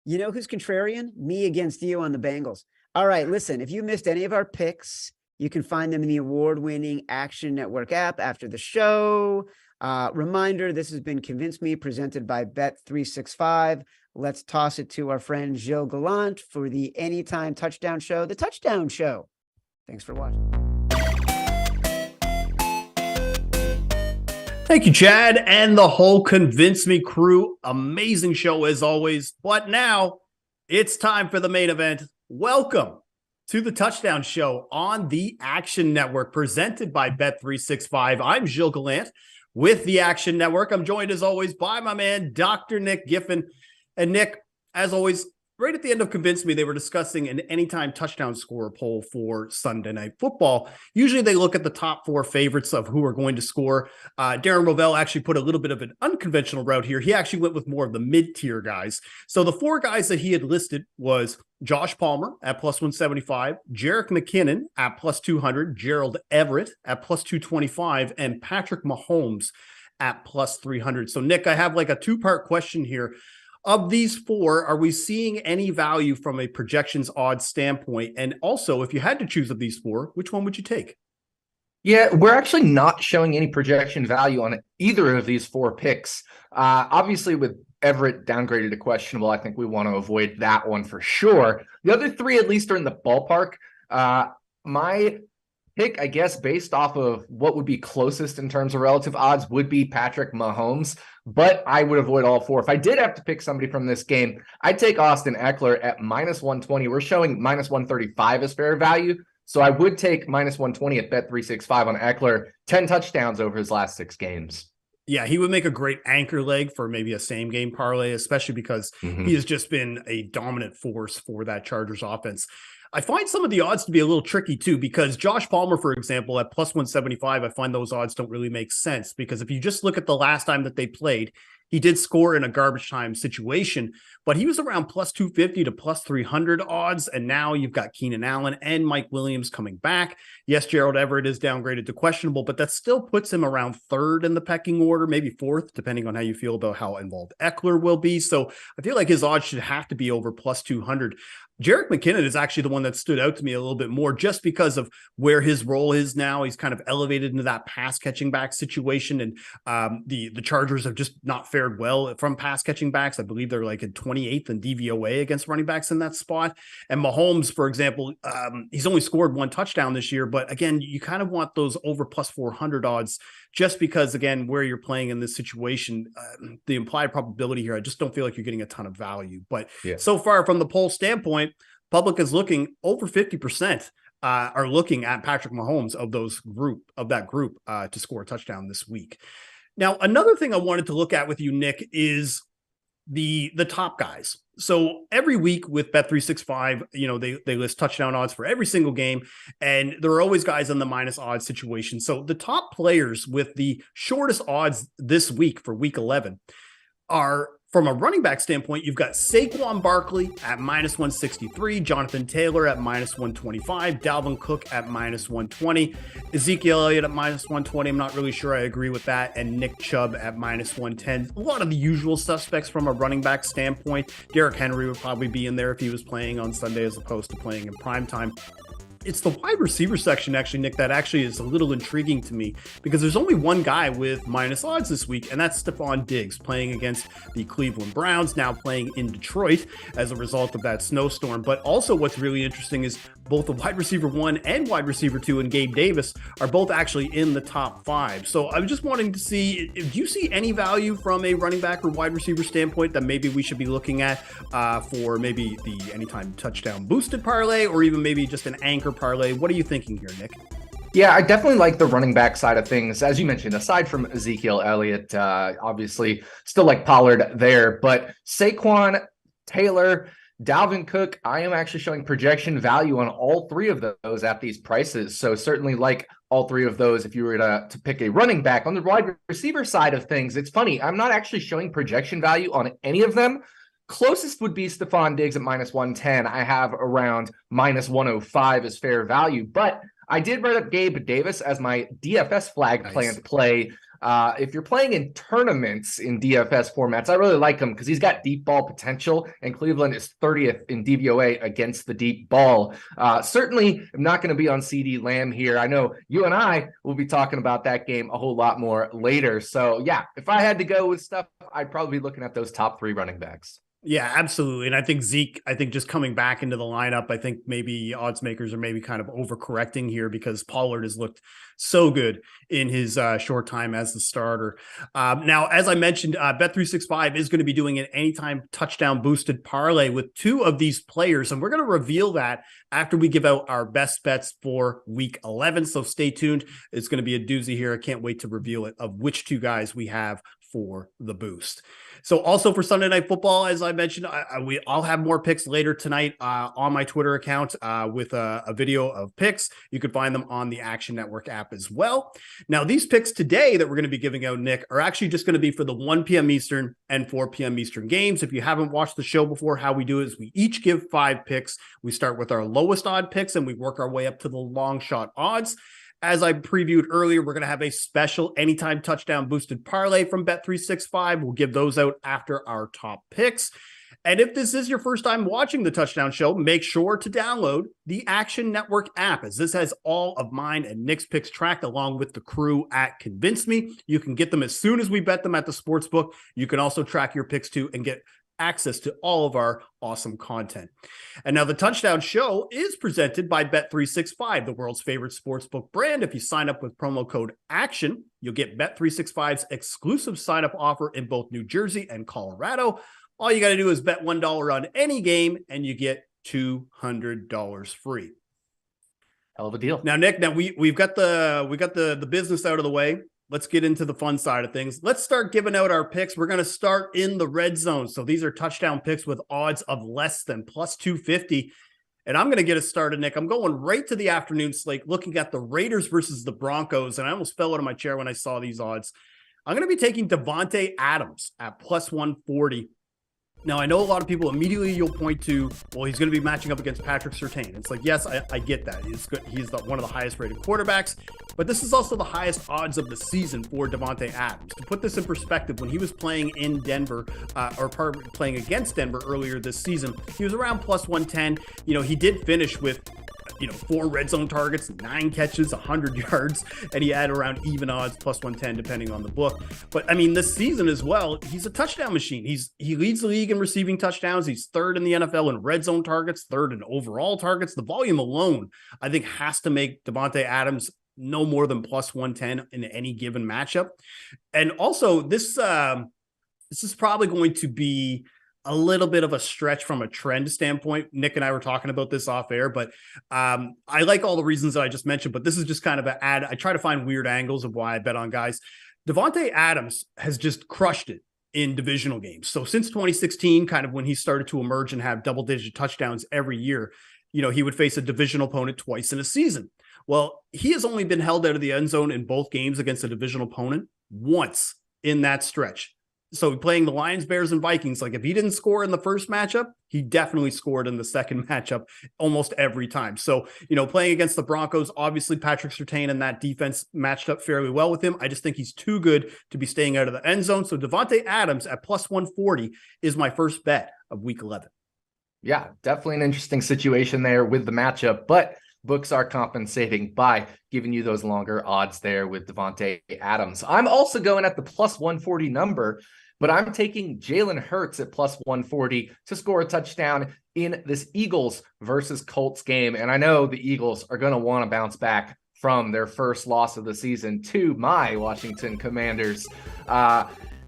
You know who's contrarian? Me against you on the Bengals. All right, listen, if you missed any of our picks, you can find them in the award-winning Action Network app after the show. Reminder, this has been Convince Me, presented by Bet365. Let's toss it to our friend Gilles Gallant for the Anytime Touchdown Show, the Touchdown Show. Thanks for watching. Thank you, Chad, and the whole Convince Me crew. Amazing show as always. But now it's time for the main event. Welcome to the Touchdown Show on the Action Network, presented by Bet365. I'm Gilles Gallant with the Action Network. I'm joined as always by my man, Dr. Nick Giffen. And Nick, as always, right at the end of Convince Me, they were discussing an anytime touchdown scorer poll for Sunday Night Football. Usually they look at the top four favorites of who are going to score. Darren Rovell actually put a little bit of an unconventional route here. He actually went with more of the mid-tier guys. So the four guys that he had listed was Josh Palmer at plus 175, Jerick McKinnon at plus 200, Gerald Everett at plus 225, and Patrick Mahomes at plus 300. So Nick, I have like a two-part question here. Of these four, are we seeing any value from a projections odds standpoint? And also, if you had to choose of these four, which one would you take? Yeah, we're actually not showing any projection value on either of these four picks. Obviously, with Everett downgraded to questionable, I think we want to avoid that one for sure. The other three, at least, are in the ballpark. My pick, I guess, based off of what would be closest in terms of relative odds, would be Patrick Mahomes, but I would avoid all four. If I did have to pick somebody from this game, I'd take Austin Eckler at minus 120. We're showing minus 135 as fair value, so I would take minus 120 at Bet365 on Eckler, 10 touchdowns over his last 6 games. Yeah, he would make a great anchor leg for maybe a same game parlay, especially because he has just been a dominant force for that Chargers offense. I find some of the odds to be a little tricky too, because Josh Palmer, for example, at plus 175, I find those odds don't really make sense, because if you just look at the last time that they played, he did score in a garbage time situation, but he was around plus 250 to plus 300 odds. And now you've got Keenan Allen and Mike Williams coming back. Yes, Gerald Everett is downgraded to questionable, but that still puts him around third in the pecking order, maybe fourth, depending on how you feel about how involved Eckler will be. So I feel like his odds should have to be over plus 200. Jerick McKinnon is actually the one that stood out to me a little bit more, just because of where his role is now. He's kind of elevated into that pass catching back situation, and the Chargers have just not fared fared well from pass catching backs. I believe they're like at 28th in DVOA against running backs in that spot. And Mahomes, for example, he's only scored 1 touchdown this year, but again, you kind of want those over plus 400 odds just because, again, where you're playing in this situation, the implied probability here, I just don't feel like you're getting a ton of value. But so far from the poll standpoint, public is looking over 50%. Are looking at Patrick Mahomes of that group to score a touchdown this week. Now, another thing I wanted to look at with you, Nick, is the top guys. So every week with Bet365, they list touchdown odds for every single game, and there are always guys in the minus odds situation. So the top players with the shortest odds this week for week 11 are, from a running back standpoint, you've got Saquon Barkley at minus 163, Jonathan Taylor at minus 125, Dalvin Cook at minus 120, Ezekiel Elliott at minus 120. I'm not really sure I agree with that. And Nick Chubb at minus 110. A lot of the usual suspects from a running back standpoint. Derrick Henry would probably be in there if he was playing on Sunday as opposed to playing in primetime. It's the wide receiver section, actually, Nick, that actually is a little intriguing to me because there's only one guy with minus odds this week, and that's Stephon Diggs playing against the Cleveland Browns, now playing in Detroit as a result of that snowstorm. But also what's really interesting is both the wide receiver 1 and wide receiver 2 and Gabe Davis are both actually in the top 5. So I'm just wanting to see, do you see any value from a running back or wide receiver standpoint that maybe we should be looking at for maybe the anytime touchdown boosted parlay or even maybe just an anchor parlay? What are you thinking here, Nick? Yeah, I definitely like the running back side of things. As you mentioned, aside from Ezekiel Elliott, obviously still like Pollard there, but Saquon, Taylor, Dalvin Cook, I am actually showing projection value on all 3 of those at these prices. So certainly like all 3 of those if you were to pick a running back. On the wide receiver side of things, it's funny, I'm not actually showing projection value on any of them. Closest would be Stephon Diggs at minus 110. I have around minus 105 as fair value, but I did write up Gabe Davis as my DFS flag plan to play. If you're playing in tournaments in DFS formats, I really like him because he's got deep ball potential, and Cleveland is 30th in DVOA against the deep ball. Certainly, I'm not going to be on CeeDee Lamb here. I know you and I will be talking about that game a whole lot more later. So, yeah, if I had to go with stuff, I'd probably be looking at those top 3 running backs. Yeah, absolutely. And I think Zeke, just coming back into the lineup, I think maybe odds makers are maybe kind of overcorrecting here because Pollard has looked so good in his short time as the starter. Now, as I mentioned, Bet365 is going to be doing an anytime touchdown boosted parlay with 2 of these players. And we're going to reveal that after we give out our best bets for week 11. So stay tuned. It's going to be a doozy here. I can't wait to reveal it of which 2 guys we have for the boost. So also for Sunday Night Football, as I mentioned, I'll have more picks later tonight on my Twitter account with a video of picks. You can find them on the Action Network app as well. Now, these picks today that we're going to be giving out, Nick, are actually just going to be for the 1 p.m. Eastern and 4 p.m. Eastern games. If you haven't watched the show before, how we do it is we each give 5 picks. We start with our lowest odd picks and we work our way up to the long shot odds. As I previewed earlier, we're going to have a special anytime touchdown boosted parlay from Bet365. We'll give those out after our top picks. And if this is your first time watching the Touchdown Show, make sure to download the Action Network app, as this has all of mine and Nick's picks tracked along with the crew at Convince Me. You can get them as soon as we bet them at the sportsbook. You can also track your picks too and get access to all of our awesome content. And now the Touchdown Show is presented by Bet365, the world's favorite sportsbook brand. If you sign up with promo code ACTION, you'll get Bet365's exclusive sign-up offer in both New Jersey and Colorado. All you got to do is bet $1 on any game and you get $200 free. Hell of a deal. Now, Nick, we've got the business out of the way. Let's get into the fun side of things. Let's start giving out our picks. We're going to start in the red zone. So these are touchdown picks with odds of less than plus 250. And I'm going to get us started, Nick. I'm going right to the afternoon slate, looking at the Raiders versus the Broncos. And I almost fell out of my chair when I saw these odds. I'm going to be taking Devontae Adams at plus 140. Now, I know a lot of people immediately you'll point to, well, he's going to be matching up against Patrick Surtain. It's like, yes, I get that. He's good. He's one of the highest rated quarterbacks, but this is also the highest odds of the season for Devontae Adams. To put this in perspective, when he was playing in Denver, playing against Denver earlier this season, he was around plus 110. You know, he did finish with 4 red zone targets, 9 catches, 100 yards, and he had around even odds, plus 110, depending on the book. But I mean, this season as well, he's a touchdown machine. He leads the league in receiving touchdowns. He's 3rd in the NFL in red zone targets, 3rd in overall targets. The volume alone, I think, has to make Davante Adams no more than plus 110 in any given matchup. And also, this is probably going to be a little bit of a stretch from a trend standpoint. Nick and I were talking about this off air, but I like all the reasons that I just mentioned, but this is just kind of an ad. I try to find weird angles of why I bet on guys. Davante Adams has just crushed it in divisional games. So since 2016, kind of when he started to emerge and have double-digit touchdowns every year, he would face a divisional opponent twice in a season. Well, he has only been held out of the end zone in both games against a divisional opponent once in that stretch. So playing the Lions, Bears, and Vikings, like if he didn't score in the first matchup, he definitely scored in the second matchup almost every time. So, playing against the Broncos, obviously Patrick Surtain and that defense matched up fairly well with him. I just think he's too good to be staying out of the end zone. So Davante Adams at plus 140 is my first bet of week 11. Yeah, definitely an interesting situation there with the matchup, but books are compensating by giving you those longer odds there with Davante Adams. I'm also going at the plus 140 number, but I'm taking Jalen Hurts at plus 140 to score a touchdown in this Eagles versus Colts game. And I know the Eagles are going to want to bounce back from their first loss of the season to my Washington Commanders.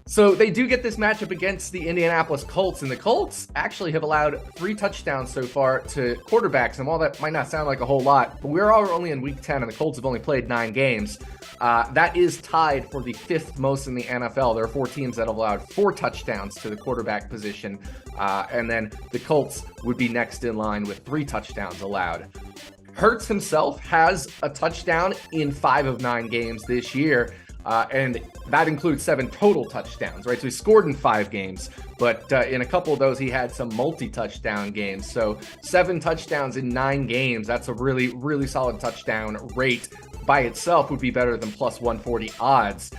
So they do get this matchup against the Indianapolis Colts, and the Colts actually have allowed 3 touchdowns so far to quarterbacks. And while that might not sound like a whole lot, but we're only in week 10 and the Colts have only played 9 games. That is tied for the 5th most in the NFL. There are 4 teams that have allowed 4 touchdowns to the quarterback position. And then the Colts would be next in line with 3 touchdowns allowed. Hurts himself has a touchdown in 5 of 9 games this year. And that includes 7 total touchdowns, right? So he scored in 5 games, but in a couple of those, he had some multi-touchdown games. So 7 touchdowns in 9 games, that's a really, really solid touchdown rate. By itself would be better than plus 140 odds.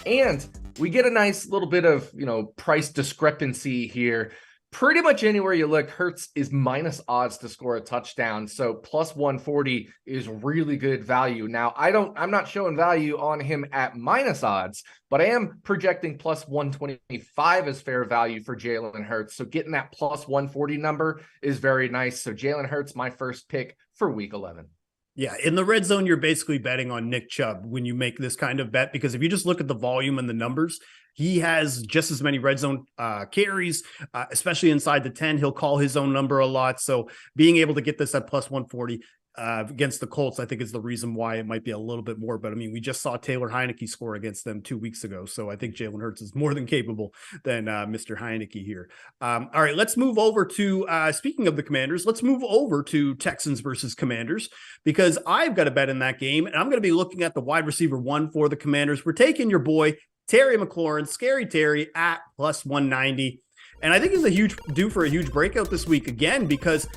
And we get a nice little bit of, price discrepancy here. Pretty much anywhere you look, Hurts is minus odds to score a touchdown. So plus 140 is really good value. Now, I'm not showing value on him at minus odds, but I am projecting plus 125 as fair value for Jalen Hurts. So getting that plus 140 number is very nice. So Jalen Hurts, my first pick for week 11. Yeah, in the red zone, you're basically betting on Nick Chubb when you make this kind of bet, because if you just look at the volume and the numbers, he has just as many red zone carries, especially inside the 10. He'll call his own number a lot. So being able to get this at plus 140 against the Colts, I think is the reason why it might be a little bit more. But I mean, we just saw Taylor Heineke score against them 2 weeks ago. So I think Jalen Hurts is more than capable than Mr. Heineke here. All right, let's move over to, speaking of the Commanders, let's move over to Texans versus Commanders, because I've got a bet in that game, and I'm going to be looking at the wide receiver 1 for the Commanders. We're taking your boy, Terry McLaurin, Scary Terry, at plus 190. And I think he's due for a huge breakout this week again, because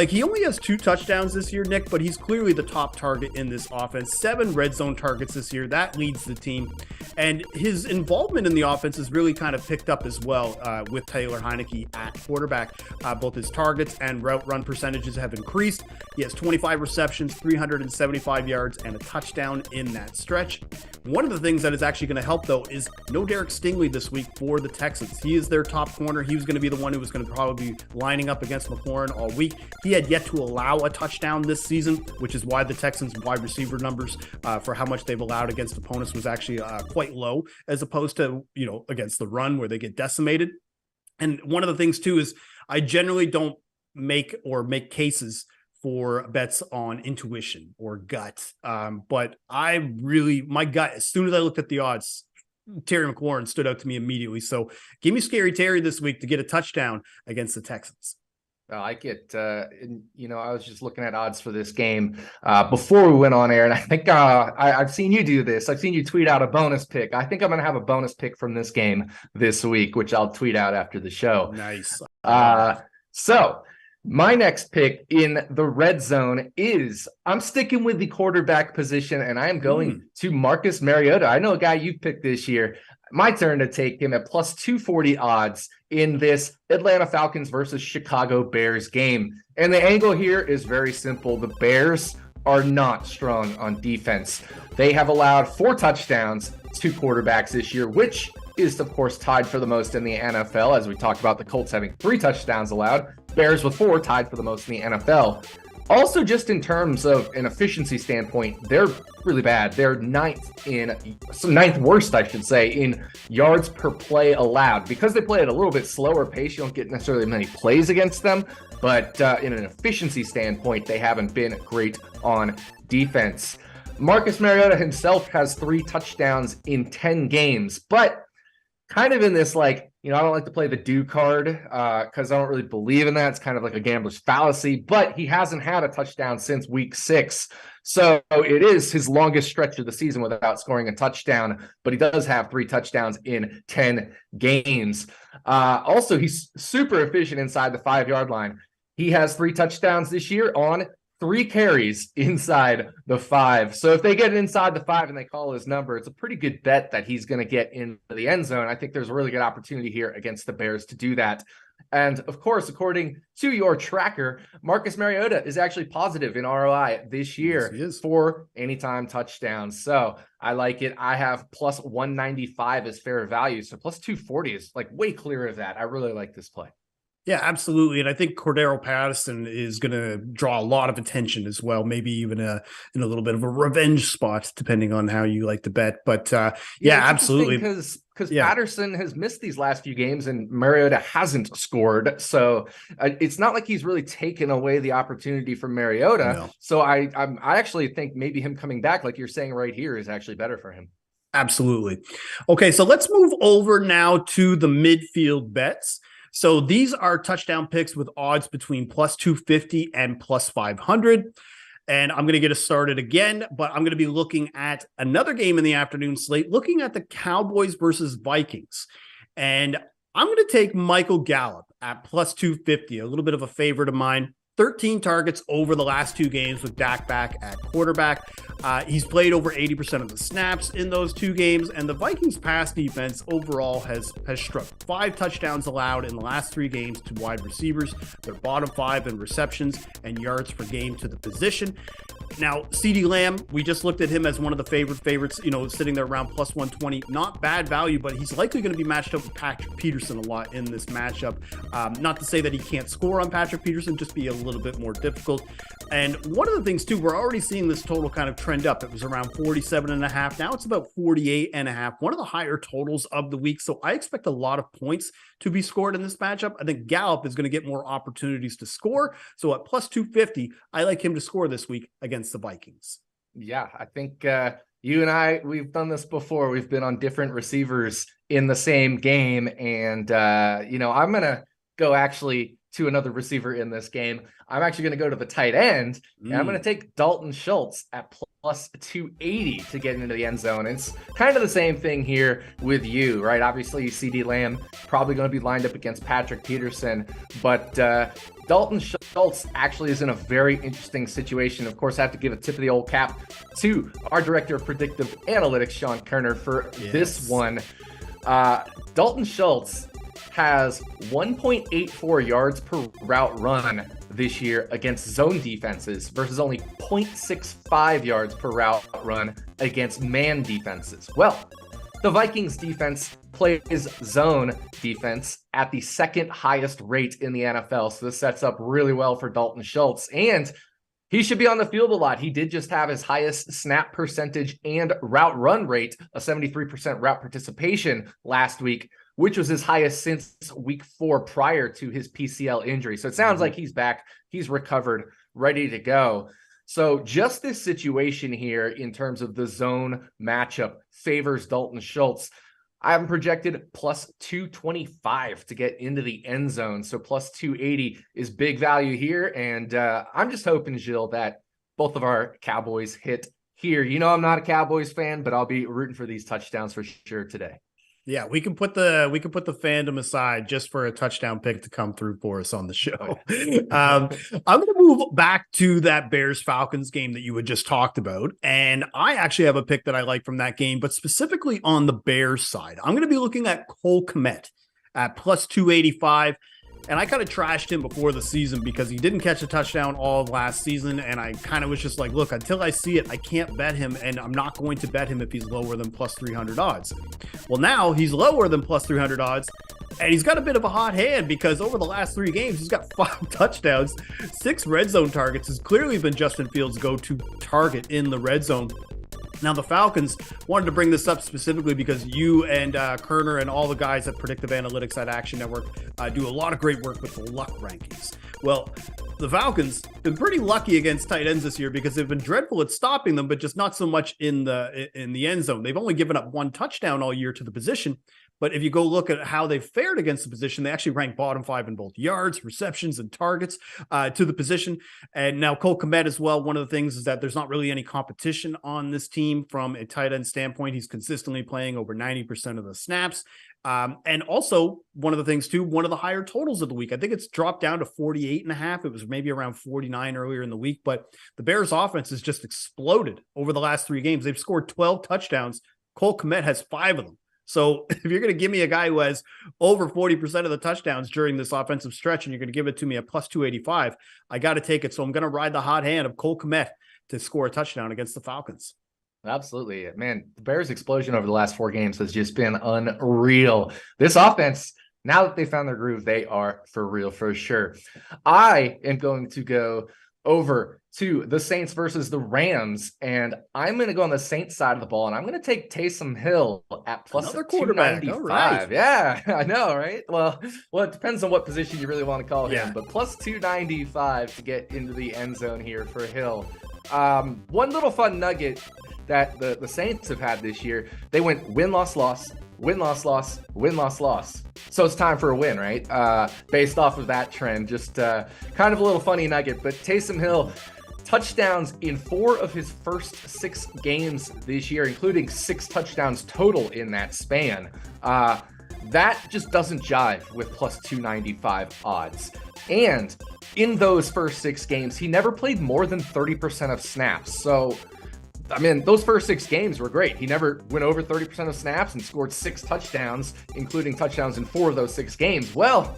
he only has 2 touchdowns this year, Nick, but he's clearly the top target in this offense. 7 red zone targets this year. That leads the team. And his involvement in the offense is really kind of picked up as well with Taylor Heineke at quarterback. Both his targets and route run percentages have increased. He has 25 receptions, 375 yards, and a touchdown in that stretch. One of the things that is actually going to help, though, is no Derek Stingley this week for the Texans. He is their top corner. He was going to be the one who was going to probably be lining up against McLaurin all week. He had yet to allow a touchdown this season, which is why the Texans wide receiver numbers for how much they've allowed against opponents was actually quite low, as opposed to, against the run where they get decimated. And one of the things too is I generally don't make cases for bets on intuition or gut. But my gut, as soon as I looked at the odds, Terry McLaurin stood out to me immediately. So give me Scary Terry this week to get a touchdown against the Texans. I get, I was just looking at odds for this game before we went on air, and I think I've seen you do this. I've seen you tweet out a bonus pick. I think I'm going to have a bonus pick from this game this week, which I'll tweet out after the show. Nice. So my next pick in the red zone is I'm sticking with the quarterback position, and I am going to Marcus Mariota. I know a guy you picked this year. my turn to take him at plus 240 odds in this Atlanta Falcons versus Chicago Bears game. And the angle here is very simple. The Bears are not strong on defense. They have allowed 4 touchdowns to quarterbacks this year, which is, of course, tied for the most in the NFL. As we talked about, the Colts having 3 touchdowns allowed, Bears with 4 tied for the most in the NFL. Also, just in terms of an efficiency standpoint, they're really bad. They're ninth worst, I should say, in yards per play allowed. Because they play at a little bit slower pace, you don't get necessarily many plays against them. But in an efficiency standpoint, they haven't been great on defense. Marcus Mariota himself has 3 touchdowns in 10 games, but kind of in this, like, I don't like to play the do card because I don't really believe in that. It's kind of like a gambler's fallacy, but he hasn't had a touchdown since week 6. So it is his longest stretch of the season without scoring a touchdown, but he does have 3 touchdowns in 10 games. Also, he's super efficient inside the 5-yard line. He has 3 touchdowns this year on 3 carries inside the 5. So if they get inside the 5 and they call his number, it's a pretty good bet that he's going to get into the end zone. I think there's a really good opportunity here against the Bears to do that. And of course, according to your tracker, Marcus Mariota is actually positive in ROI this year for anytime touchdowns. So I like it. I have plus 195 as fair value. So plus 240 is like way clear of that. I really like this play. Yeah, absolutely. And I think Cordero Patterson is going to draw a lot of attention as well, maybe even in a little bit of a revenge spot, depending on how you like to bet. But yeah, absolutely. Because Patterson has missed these last few games and Mariota hasn't scored. So it's not like he's really taken away the opportunity from Mariota. No. So I actually think maybe him coming back, like you're saying right here, is actually better for him. Absolutely. Okay, so let's move over now to the midfield bets. So these are touchdown picks with odds between plus 250 and plus 500. And I'm going to get us started again, but I'm going to be looking at another game in the afternoon slate, looking at the Cowboys versus Vikings. And I'm going to take Michael Gallup at plus 250, a little bit of a favorite of mine. 13 targets over the last 2 games with Dak back at quarterback. He's played over 80% of the snaps in those 2 games, and the Vikings pass defense overall has struck. 5 touchdowns allowed in the last 3 games to wide receivers. They're bottom 5 in receptions and yards per game to the position. Now, CeeDee Lamb, we just looked at him as one of the favorites, sitting there around plus 120. Not bad value, but he's likely going to be matched up with Patrick Peterson a lot in this matchup. Not to say that he can't score on Patrick Peterson, just be a little bit more difficult. And one of the things, too, we're already seeing this total kind of trend up. It was around 47.5. Now it's about 48.5, one of the higher totals of the week. So I expect a lot of points to be scored in this matchup. I think Gallup is going to get more opportunities to score. So at plus 250, I like him to score this week against the Vikings. Yeah, I think you and I, we've done this before. We've been on different receivers in the same game. And, I'm going to go actually to another receiver in this game. I'm actually going to go to the tight end, and I'm going to take Dalton Schultz at plus 280 to get into the end zone. It's kind of the same thing here with you, right? Obviously, CeeDee Lamb probably going to be lined up against Patrick Peterson, but Dalton Schultz actually is in a very interesting situation. Of course, I have to give a tip of the old cap to our director of predictive analytics, Sean Koerner, for this one. Dalton Schultz has 1.84 yards per route run this year against zone defenses versus only 0.65 yards per route run against man defenses. Well, the Vikings defense plays zone defense at the 2nd highest rate in the NFL. So this sets up really well for Dalton Schultz, and he should be on the field a lot. He did just have his highest snap percentage and route run rate, a 73% route participation last week, which was his highest since week 4 prior to his PCL injury. So it sounds like he's back, he's recovered, ready to go. So just this situation here in terms of the zone matchup favors Dalton Schultz. I have him projected plus 225 to get into the end zone. So plus 280 is big value here. And I'm just hoping, Gilles, that both of our Cowboys hit here. I'm not a Cowboys fan, but I'll be rooting for these touchdowns for sure today. Yeah, we can put the fandom aside just for a touchdown pick to come through for us on the show. I'm going to move back to that Bears-Falcons game that you had just talked about, and I actually have a pick that I like from that game, but specifically on the Bears side. I'm going to be looking at Cole Kmet at plus 285. And I kind of trashed him before the season because he didn't catch a touchdown all of last season. And I kind of was just like, look, until I see it, I can't bet him. And I'm not going to bet him if he's lower than plus 300 odds. Well, now he's lower than plus 300 odds. And he's got a bit of a hot hand because over the last 3 games, he's got 5 touchdowns, 6 red zone targets. Has clearly been Justin Fields' go-to target in the red zone. Now, the Falcons wanted to bring this up specifically because you and Koerner and all the guys at Predictive Analytics at Action Network do a lot of great work with the luck rankings. Well, the Falcons been pretty lucky against tight ends this year because they've been dreadful at stopping them, but just not so much in the end zone. They've only given up 1 touchdown all year to the position. But if you go look at how they fared against the position, they actually rank bottom 5 in both yards, receptions, and targets to the position. And now Cole Kmet as well. One of the things is that there's not really any competition on this team from a tight end standpoint. He's consistently playing over 90% of the snaps. And also one of the things too, one of the higher totals of the week. I think it's dropped down to 48.5. It was maybe around 49 earlier in the week, but the Bears offense has just exploded over the last 3 games. They've scored 12 touchdowns. Cole Kmet has 5 of them. So if you're going to give me a guy who has over 40% of the touchdowns during this offensive stretch, and you're going to give it to me at plus 285, I got to take it. So I'm going to ride the hot hand of Cole Kmet to score a touchdown against the Falcons. Absolutely. Man, the Bears' explosion over the last 4 games has just been unreal. This offense, now that they found their groove, they are for real, for sure. I am going to go over to the Saints versus the Rams, and I'm going to go on the Saints side of the ball, and I'm going to take Taysom Hill at plus another quarterback. 295. Right. Yeah, I know, right? Well, it depends on what position you really want to call Yeah. him, but plus 295 to get into the end zone here for Hill. One little fun nugget that the Saints have had this year, they went win-loss-loss, win-loss-loss, win-loss-loss. So it's time for a win, right? Based off of that trend, just kind of a little funny nugget. But Taysom Hill, touchdowns in 4 of his first 6 games this year, including 6 touchdowns total in that span. That just doesn't jive with plus 295 odds. And in those first 6 games, he never played more than 30% of snaps. So I mean, those first 6 games were great. He never went over 30% of snaps and scored 6 touchdowns, including touchdowns in 4 of those 6 games. Well,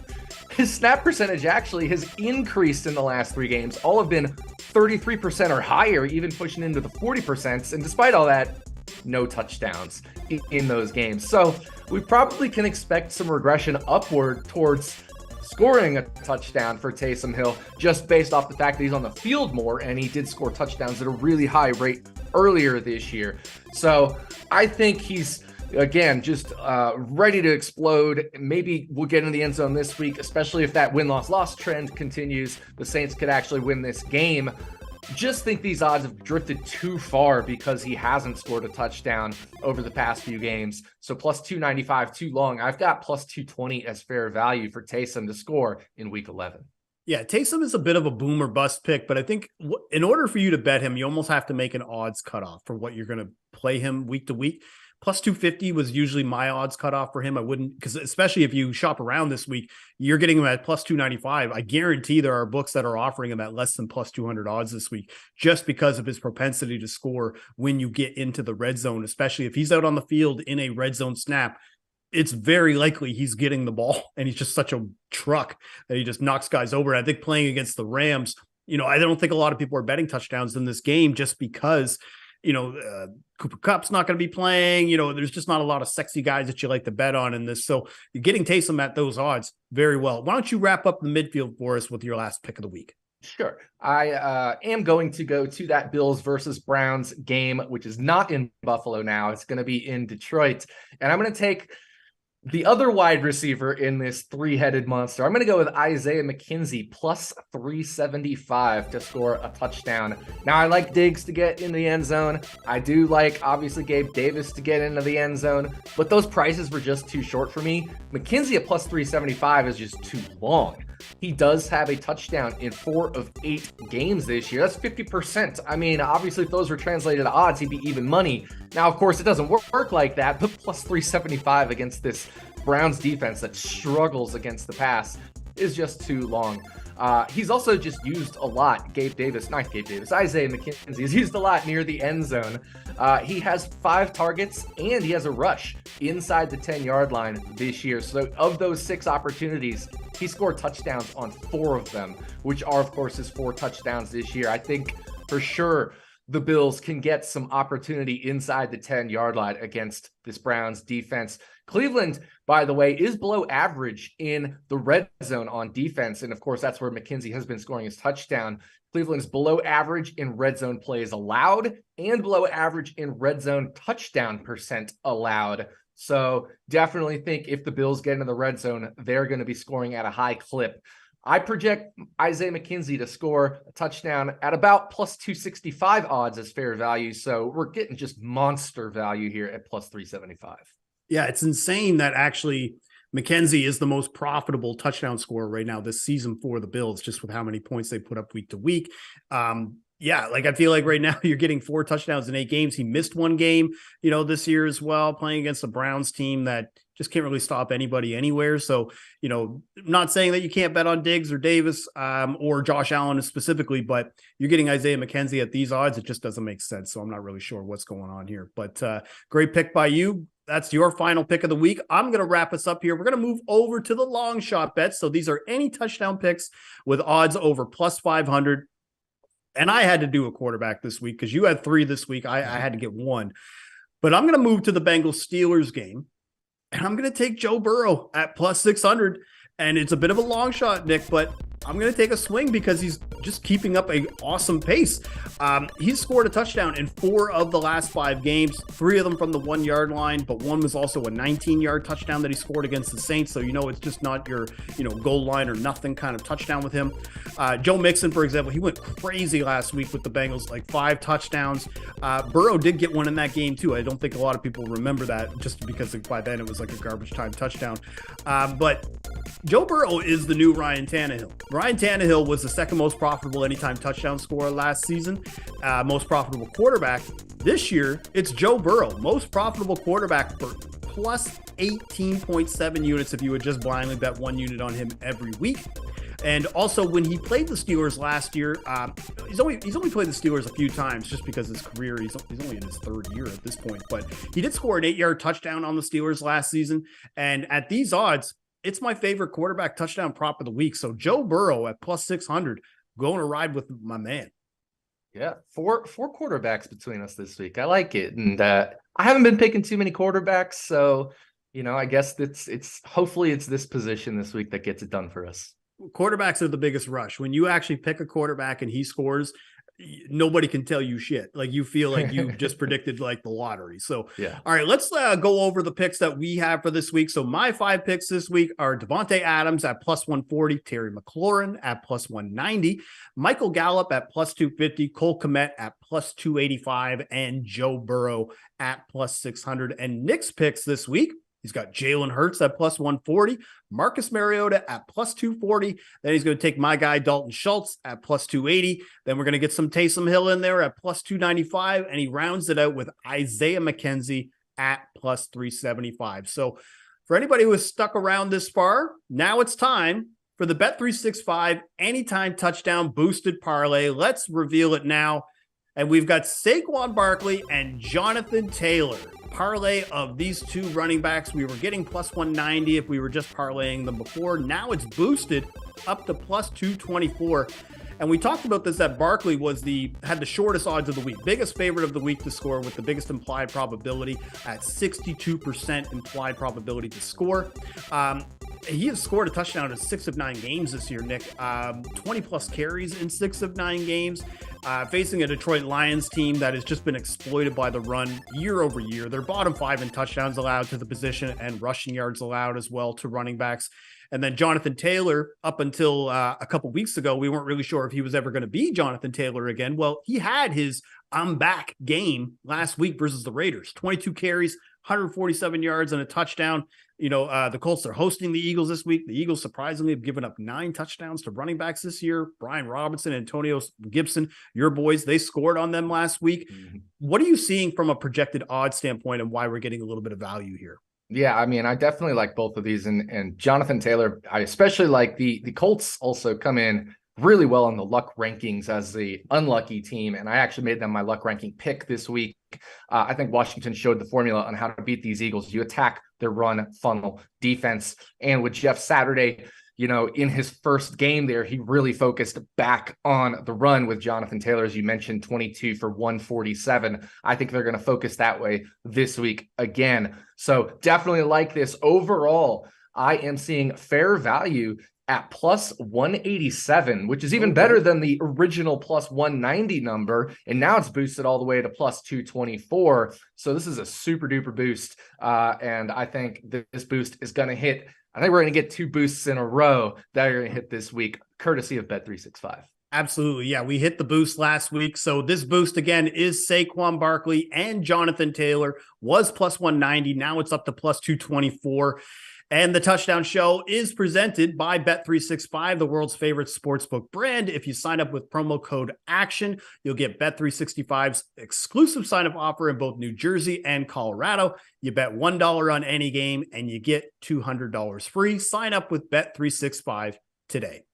his snap percentage actually has increased in the last 3 games. All have been 33% or higher, even pushing into the 40%. And despite all that, no touchdowns in those games. So we probably can expect some regression upward towards scoring a touchdown for Taysom Hill, just based off the fact that he's on the field more, and he did score touchdowns at a really high rate earlier this year. So I think he's, again, just ready to explode. Maybe we'll get in the end zone this week, especially if that win-loss-loss trend continues. The Saints could actually win this game. Just think these odds have drifted too far because he hasn't scored a touchdown over the past few games. So plus 295 too long. I've got plus 220 as fair value for Taysom to score in week 11. Yeah, Taysom is a bit of a boom or bust pick, but I think in order for you to bet him, you almost have to make an odds cutoff for what you're going to play him week to week. Plus 250 was usually my odds cutoff for him. I wouldn't, because especially if you shop around this week, you're getting him at plus 295. I guarantee there are books that are offering him at less than plus 200 odds this week, just because of his propensity to score when you get into the red zone, especially if he's out on the field in a red zone snap. It's very likely he's getting the ball, and he's just such a truck that he just knocks guys over. I think playing against the Rams, I don't think a lot of people are betting touchdowns in this game just because, Cooper Kupp's not going to be playing. There's just not a lot of sexy guys that you like to bet on in this. So you're getting Taysom at those odds very well. Why don't you wrap up the midfield for us with your last pick of the week? Sure. I am going to go to that Bills versus Browns game, which is not in Buffalo now. It's going to be in Detroit. And I'm going to take the other wide receiver in this 3-headed monster. I'm going to go with Isaiah McKenzie plus 375 to score a touchdown. Now, I like Diggs to get in the end zone. I do like, obviously, Gabe Davis to get into the end zone, but those prices were just too short for me. McKenzie at plus 375 is just too long. He does have a touchdown in 4 of 8 games this year. That's 50%. I mean, obviously, if those were translated to odds, he'd be even money. Now, of course, it doesn't work like that, but plus 375 against this Browns defense that struggles against the pass is just too long. He's also just used a lot. Isaiah McKenzie is used a lot near the end zone. He has 5 targets and he has a rush inside the 10-yard line this year. So of those 6 opportunities, he scored touchdowns on 4 of them, which are, of course, his 4 touchdowns this year. I think for sure the Bills can get some opportunity inside the 10-yard line against this Browns defense. Cleveland, by the way, is below average in the red zone on defense. And of course, that's where McKenzie has been scoring his touchdown. Cleveland's below average in red zone plays allowed and below average in red zone touchdown percent allowed. So definitely think if the Bills get into the red zone, they're going to be scoring at a high clip. I project Isaiah McKenzie to score a touchdown at about plus 265 odds as fair value. So we're getting just monster value here at plus 375. Yeah, it's insane that actually McKenzie is the most profitable touchdown scorer right now this season for the Bills, just with how many points they put up week to week. Yeah, like I feel like right now you're getting 4 touchdowns in 8 games. He missed 1 game, this year as well, playing against the Browns team that just can't really stop anybody anywhere. So, I'm not saying that you can't bet on Diggs or Davis or Josh Allen specifically, but you're getting Isaiah McKenzie at these odds. It just doesn't make sense. So I'm not really sure what's going on here, but great pick by you. That's your final pick of the week. I'm going to wrap us up here. We're going to move over to the long shot bets. So these are any touchdown picks with odds over plus 500. And I had to do a quarterback this week because you had 3 this week. I had to get 1. But I'm going to move to the Bengals-Steelers game. And I'm going to take Joe Burrow at plus 600. And it's a bit of a long shot, Nick, but I'm going to take a swing because he's just keeping up an awesome pace. He's scored a touchdown in 4 of the last 5 games, 3 of them from the 1-yard line, but 1 was also a 19-yard touchdown that he scored against the Saints. So, it's just not your, goal line or nothing kind of touchdown with him. Joe Mixon, for example, he went crazy last week with the Bengals, like 5 touchdowns. Burrow did get 1 in that game too. I don't think a lot of people remember that just because by then it was like a garbage time touchdown. But Joe Burrow is the new Ryan Tannehill. Ryan Tannehill was the second most profitable anytime touchdown scorer last season, most profitable quarterback. This year, it's Joe Burrow, most profitable quarterback for plus 18.7 units if you would just blindly bet 1 unit on him every week. And also, when he played the Steelers last year, he's only played the Steelers a few times just because his career, he's only in his 3rd year at this point. But he did score an 8-yard touchdown on the Steelers last season. And at these odds, it's my favorite quarterback touchdown prop of the week. So Joe Burrow at plus 600, going to ride with my man. Yeah, four quarterbacks between us this week. I like it. And I haven't been picking too many quarterbacks. So, I guess it's hopefully it's this position this week that gets it done for us. Quarterbacks are the biggest rush. When you actually pick a quarterback and he scores, nobody can tell you shit. Like you feel like you just predicted like the lottery. So, yeah. All right, let's go over the picks that we have for this week. So my 5 picks this week are Devontae Adams at plus 140, Terry McLaurin at plus 190, Michael Gallup at plus 250, Cole Kmet at plus 285, and Joe Burrow at plus 600. And Nick's picks this week, he's got Jalen Hurts at plus 140, Marcus Mariota at plus 240. Then he's going to take my guy Dalton Schultz at plus 280. Then we're going to get some Taysom Hill in there at plus 295. And he rounds it out with Isaiah McKenzie at plus 375. So for anybody who has stuck around this far, now it's time for the Bet365 Anytime Touchdown Boosted Parlay. Let's reveal it now. And we've got Saquon Barkley and Jonathan Taylor. Parlay of these 2 running backs. We were getting plus 190 if we were just parlaying them before. Now it's boosted up to plus 224. And we talked about this, that Barkley had the shortest odds of the week, biggest favorite of the week to score with the biggest implied probability at 62% implied probability to score. He has scored a touchdown in 6 of 9 games this year, Nick. 20 plus carries in 6 of 9 games. Facing a Detroit Lions team that has just been exploited by the run year over year. They're bottom 5 in touchdowns allowed to the position and rushing yards allowed as well to running backs. And then Jonathan Taylor, up until a couple weeks ago, we weren't really sure if he was ever going to be Jonathan Taylor again. Well, he had his I'm back game last week versus the Raiders. 22 carries, 147 yards and a touchdown. The Colts are hosting the Eagles this week. The Eagles surprisingly have given up 9 touchdowns to running backs this year. Brian Robinson, Antonio Gibson, your boys, they scored on them last week. Mm-hmm. What are you seeing from a projected odds standpoint and why we're getting a little bit of value here? Yeah, I mean, I definitely like both of these. And Jonathan Taylor, I especially like the Colts also come in really well in the luck rankings as the unlucky team. And I actually made them my luck ranking pick this week. I think Washington showed the formula on how to beat these Eagles. You attack their run funnel defense. And with Jeff Saturday, in his first game there, he really focused back on the run with Jonathan Taylor, as you mentioned, 22 for 147. I think they're going to focus that way this week again. So definitely like this. Overall, I am seeing fair value at plus 187, which is even better than the original plus 190 number. And now it's boosted all the way to plus 224. So this is a super duper boost. And I think this boost is going to hit. I think we're going to get 2 boosts in a row that are going to hit this week, courtesy of Bet365. Absolutely. Yeah, we hit the boost last week. So this boost again is Saquon Barkley and Jonathan Taylor, was plus 190. Now it's up to plus 224. And the touchdown show is presented by Bet365, the world's favorite sportsbook brand. If you sign up with promo code ACTION, you'll get Bet365's exclusive sign-up offer in both New Jersey and Colorado. You bet $1 on any game and you get $200 free. Sign up with Bet365 today.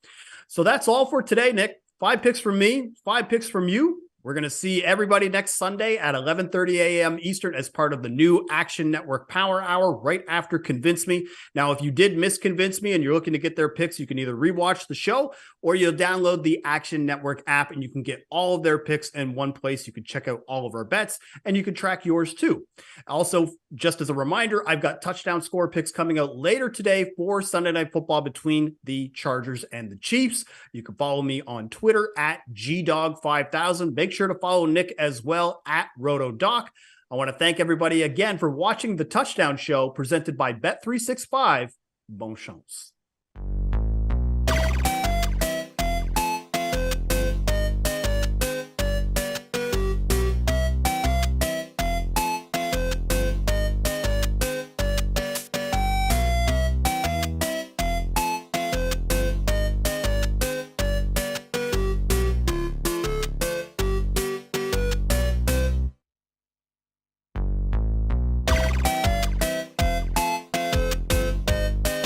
So that's all for today, Nick. 5 picks from me, 5 picks from you. We're going to see everybody next Sunday at 11:30 a.m. Eastern as part of the new Action Network Power Hour right after Convince Me. Now, if you did miss Convince Me and you're looking to get their picks, you can either rewatch the show or you'll download the Action Network app and you can get all of their picks in one place. You can check out all of our bets and you can track yours too. Also, just as a reminder, I've got touchdown score picks coming out later today for Sunday Night Football between the Chargers and the Chiefs. You can follow me on Twitter at GDog5000. Make sure to follow Nick as well at RotoDoc. I want to thank everybody again for watching the Touchdown Show presented by Bet365. Bon chance.